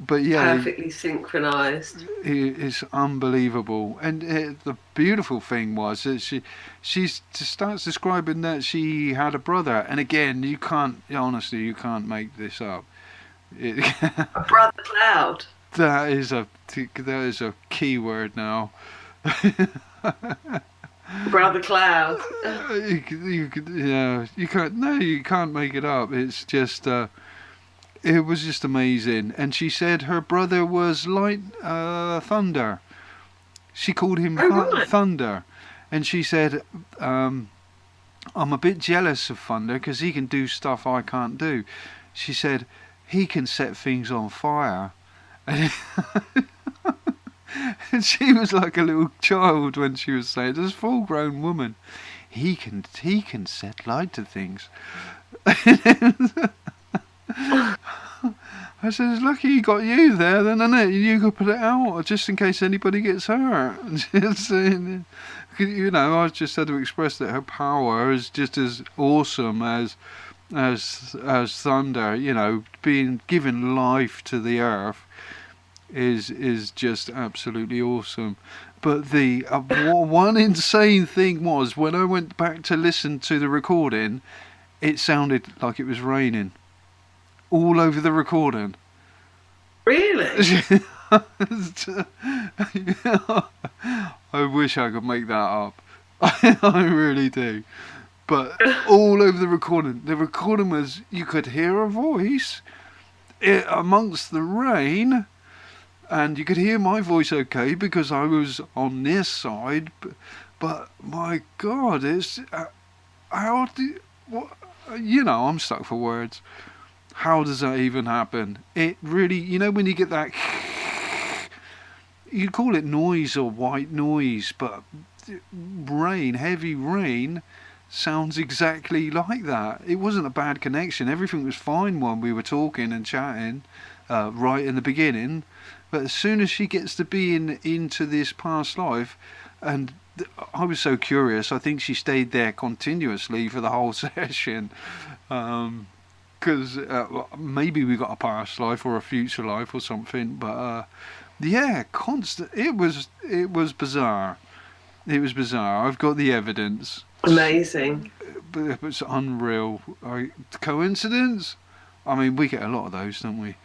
But yeah, perfectly synchronized. It's unbelievable. And the beautiful thing was that she starts describing that she had a brother, and again, you can't make this up. A brother cloud. That is a key word now. Brother cloud. You can't make it up. It's just. It was just amazing. And she said her brother was like thunder. She called him Thunder. And she said, I'm a bit jealous of Thunder because he can do stuff I can't do. She said, he can set things on fire. And she was like a little child when she was saying, this full-grown woman, he can set light to things. I said, it's lucky he got you there, then, isn't it? You could put it out just in case anybody gets hurt. You know, I just had to express that her power is just as awesome as thunder. You know, being given life to the earth is just absolutely awesome. But the one insane thing was when I went back to listen to the recording, it sounded like it was raining. All over the recording. Really? I wish I could make that up. I really do. But all over the recording. The recording was, you could hear a voice amongst the rain. and you could hear my voice okay because I was on this side, but my God, it's how do what I'm stuck for words. How does that even happen? It really, when you get that, you call it noise or white noise, but rain, heavy rain, sounds exactly like that. It wasn't a bad connection. Everything was fine when we were talking and chatting right in the beginning. But as soon as she gets to be into this past life, and I was so curious, I think she stayed there continuously for the whole session. Because maybe we got a past life or a future life or something. But yeah, constant. It was bizarre. It was bizarre. I've got the evidence. Amazing. But it was unreal. Coincidence? I mean, we get a lot of those, don't we?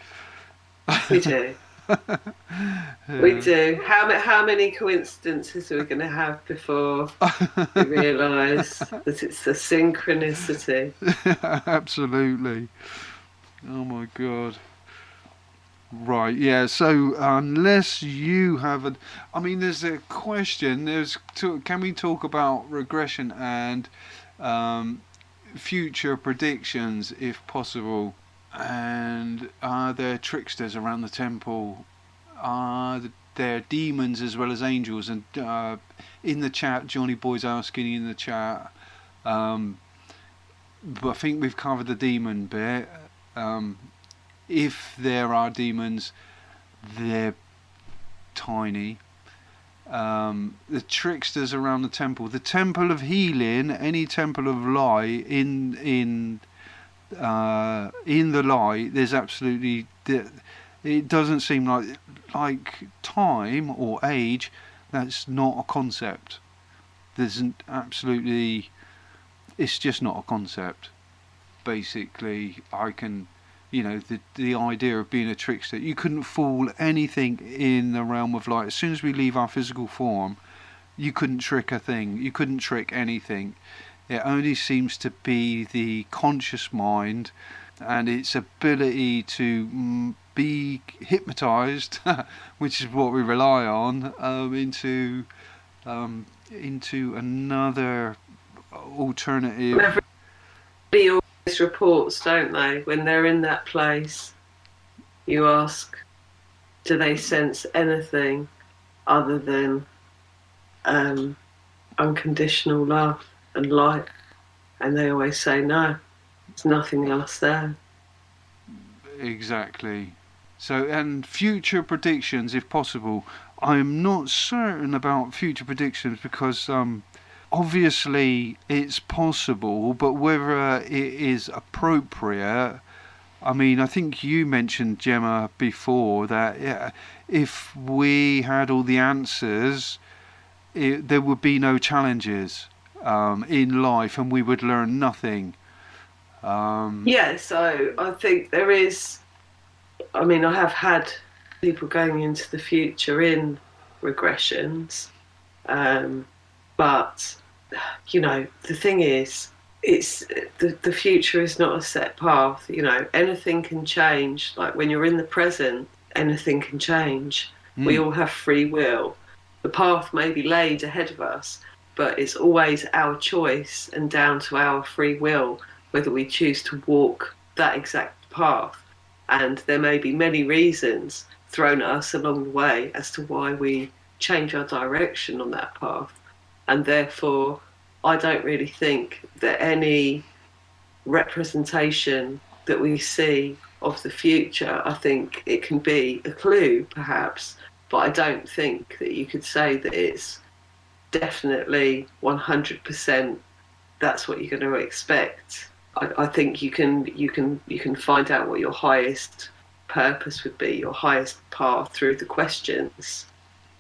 We do. Yeah. We do. How many coincidences are we going to have before we realise that it's the synchronicity? Absolutely. Oh my God. Right, yeah, so unless you have there's a question, can we talk about regression and future predictions if possible? And are there tricksters around the temple? Are there demons as well as angels? And in the chat, Johnny Boy's asking in the chat, but I think we've covered the demon bit. If there are demons, they're tiny. The tricksters around the temple of healing, any temple of light in the light, there's absolutely, it doesn't seem like time or age. That's not a concept. There's absolutely, it's just not a concept. Basically, I can. The idea of being a trickster, you couldn't fool anything in the realm of light. As soon as we leave our physical form, you couldn't trick a thing, you couldn't trick anything. It only seems to be the conscious mind and its ability to be hypnotized, which is what we rely on, into another alternative. Everybody always reports, don't they, when they're in that place? You ask, do they sense anything other than unconditional love and light? And they always say no, there's nothing else there. Exactly. So, and future predictions, if possible. I'm not certain about future predictions because obviously it's possible, but whether it is appropriate. I mean, I think you mentioned, Gemma, before that if we had all the answers, there would be no challenges in life and we would learn nothing. So I think there is, I have had people going into the future in regressions, but the thing is, it's the future is not a set path. Anything can change. Like when you're in the present, anything can change. We all have free will. The path may be laid ahead of us, but it's always our choice and down to our free will whether we choose to walk that exact path. And there may be many reasons thrown at us along the way as to why we change our direction on that path. And therefore, I don't really think that any representation that we see of the future, I think it can be a clue, perhaps, but I don't think that you could say that it's definitely 100% that's what you're going to expect. I think you can find out what your highest purpose would be, your highest path through the questions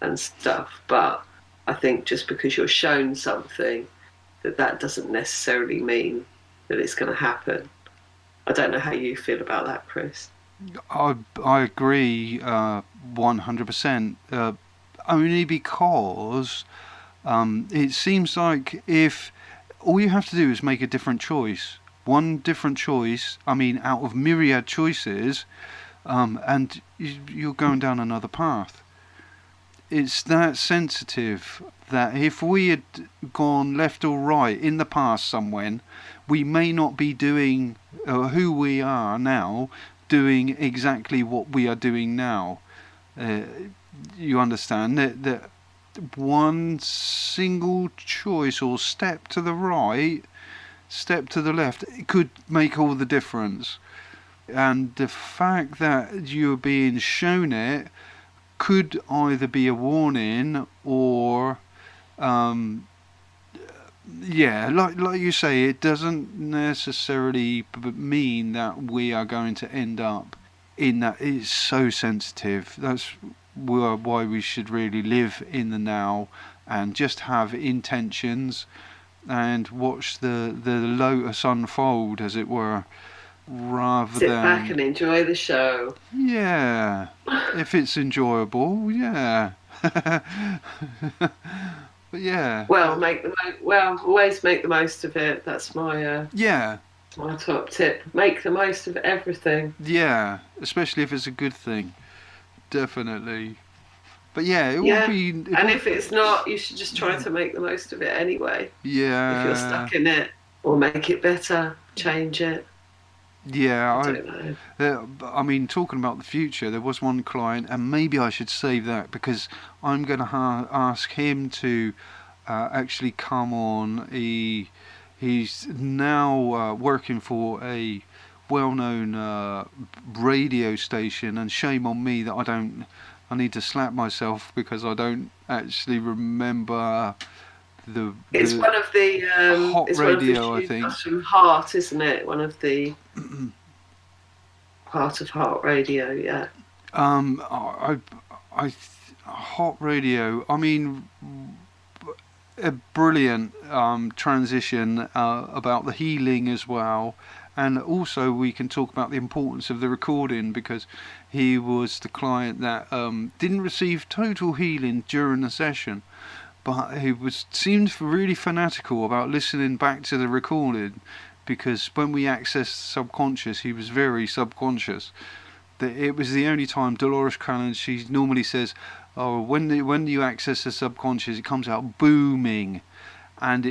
and stuff. But I think just because you're shown something, that doesn't necessarily mean that it's going to happen. I don't know how you feel about that, Chris. I agree 100%. Only because it seems like if all you have to do is make a different choice, one different choice, out of myriad choices, and you're going down another path. It's that sensitive that if we had gone left or right in the past somewhere, we may not be doing who we are now, doing exactly what we are doing now. You understand that one single choice or step to the right, step to the left, it could make all the difference. And the fact that you're being shown it could either be a warning or like you say, it doesn't necessarily mean that we are going to end up in that. It's so sensitive. That's why we should really live in the now and just have intentions and watch the lotus unfold, as it were, rather Sit than back and enjoy the show. Yeah, if it's enjoyable, yeah. But yeah. Well, always make the most of it. That's my my top tip. Make the most of everything. Yeah, especially if it's a good thing. Definitely. But yeah, it will be. And if it's not, you should just try to make the most of it anyway. Yeah. If you're stuck in it, or make it better, change it. Yeah, I don't know. I mean, talking about the future, there was one client, and maybe I should save that because I'm going to ask him to actually come on. He's now working for a well-known radio station, and shame on me that I need to slap myself because I don't actually remember it's one of the hot it's radio, one of the I think. from Heart, isn't it? One of the part of Heart Radio, yeah. Hot radio. I mean, a brilliant transition about the healing as well, and also we can talk about the importance of the recording because he was the client that didn't receive total healing during the session. But he seemed really fanatical about listening back to the recording because when we accessed subconscious, he was very subconscious. It was the only time Dolores Cannon, she normally says, "Oh, when you access the subconscious, it comes out booming," and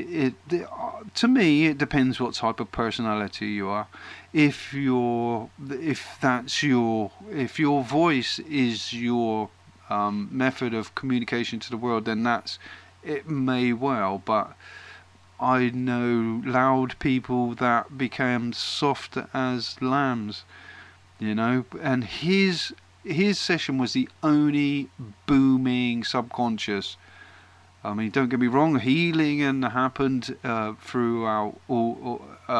to me, it depends what type of personality you are. If your voice is your method of communication to the world, then it may well, but I know loud people that became soft as lambs, and his session was the only booming subconscious. I mean, don't get me wrong, healing and happened throughout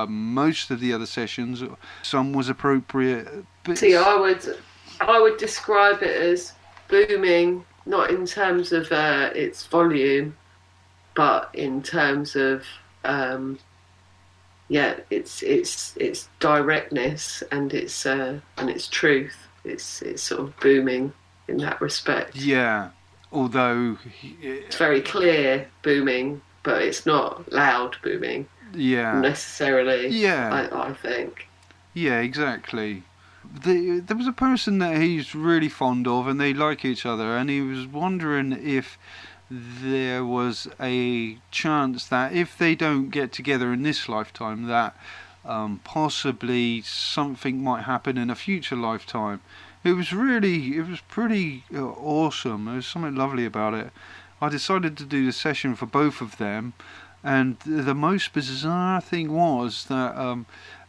most of the other sessions. Some was appropriate. But see, I would describe it as booming, not in terms of its volume, but in terms of its directness and its truth. It's sort of booming in that respect. Yeah, although it's very clear booming, but it's not loud booming. Yeah, necessarily. Yeah, I think. Yeah, exactly. There was a person that he's really fond of, and they like each other, and he was wondering if there was a chance that if they don't get together in this lifetime, that possibly something might happen in a future lifetime. It was pretty awesome. There was something lovely about it. I decided to do the session for both of them, and the most bizarre thing was that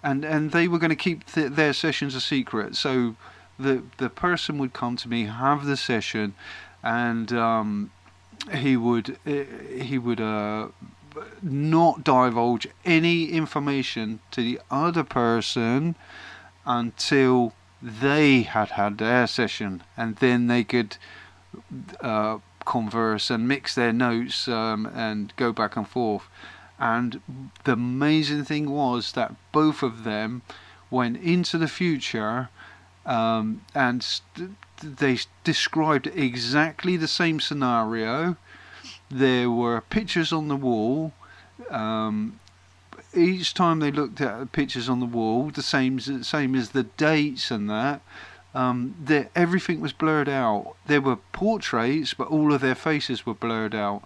and they were going to keep their sessions a secret. So the person would come to me, have the session, and he would not divulge any information to the other person until they had their session, and then they could converse and mix their notes and go back and forth. And the amazing thing was that both of them went into the future and they described exactly the same scenario. There were pictures on the wall. Each time they looked at pictures on the wall, the same as the dates and that. Everything was blurred out. There were portraits, but all of their faces were blurred out.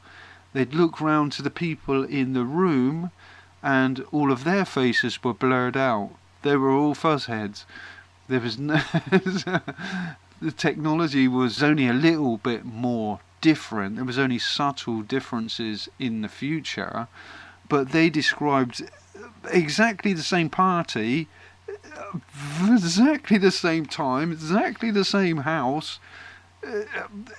They'd look round to the people in the room, and all of their faces were blurred out. They were all fuzzheads. There was no the technology was only a little bit more different. There was only subtle differences in the future, but they described exactly the same party, exactly the same time, exactly the same house.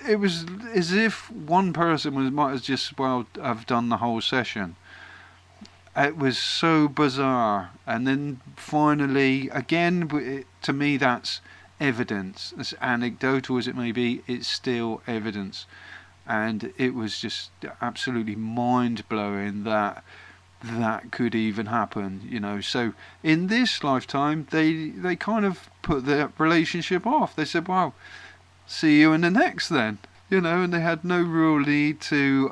It was as if one person might have just have done the whole session. It was so bizarre. And then finally, again, to me, that's evidence. As anecdotal as it may be, it's still evidence. And it was just absolutely mind-blowing that could even happen, you know. So in this lifetime, they kind of put their relationship off. They said, well, see you in the next then. You know, and they had no real need to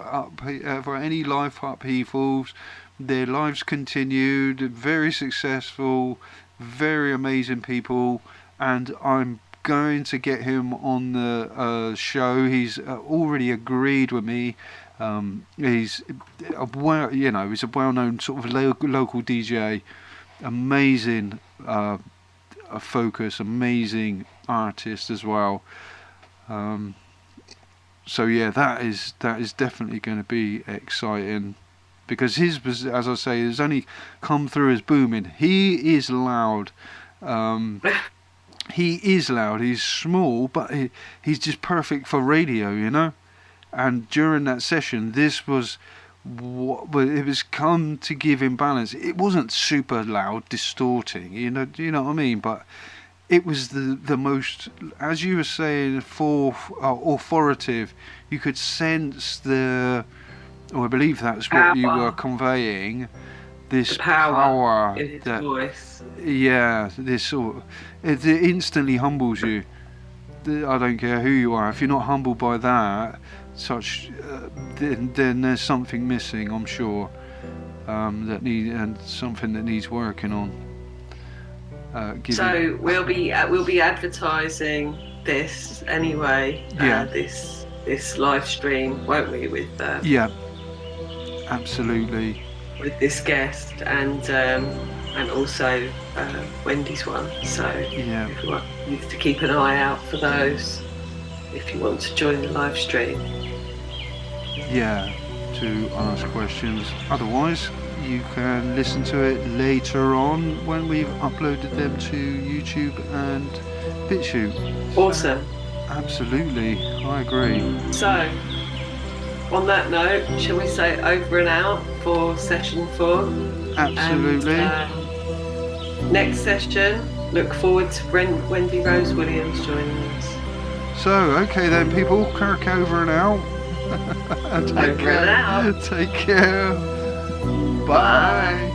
for any life upheavals. Their lives continued, very successful, very amazing people, and I'm going to get him on the show. He's already agreed with me. He's he's a well-known sort of local DJ, amazing focus, amazing artist as well. So yeah, that is definitely going to be exciting. Because his was, as I say, has only come through as booming. He is loud. He is loud. He's small, but he's just perfect for radio, you know. And during that session, this was it was come to give him balance. It wasn't super loud, distorting, you know what I mean. But it was the most, as you were saying, authoritative. You could sense the. Oh, I believe that's what you were conveying. This power in his voice. Yeah, this sort of, it instantly humbles you. I don't care who you are. If you're not humbled by that, then there's something missing. I'm sure and something that needs working on. So we'll be advertising this anyway. Yeah. This live stream, won't we? With yeah. Absolutely. With this guest and also Wendy's one. So yeah, everyone needs to keep an eye out for those if you want to join the live stream. Yeah, to ask questions. Otherwise, you can listen to it later on when we've uploaded them to YouTube and BitChute. Awesome. Absolutely, I agree. So. On that note, shall we say over and out for session 4? Absolutely. And, next session, look forward to Wendy Rose Williams joining us. So, okay then, people, Kirk over and out. Over and out. Take care. Bye.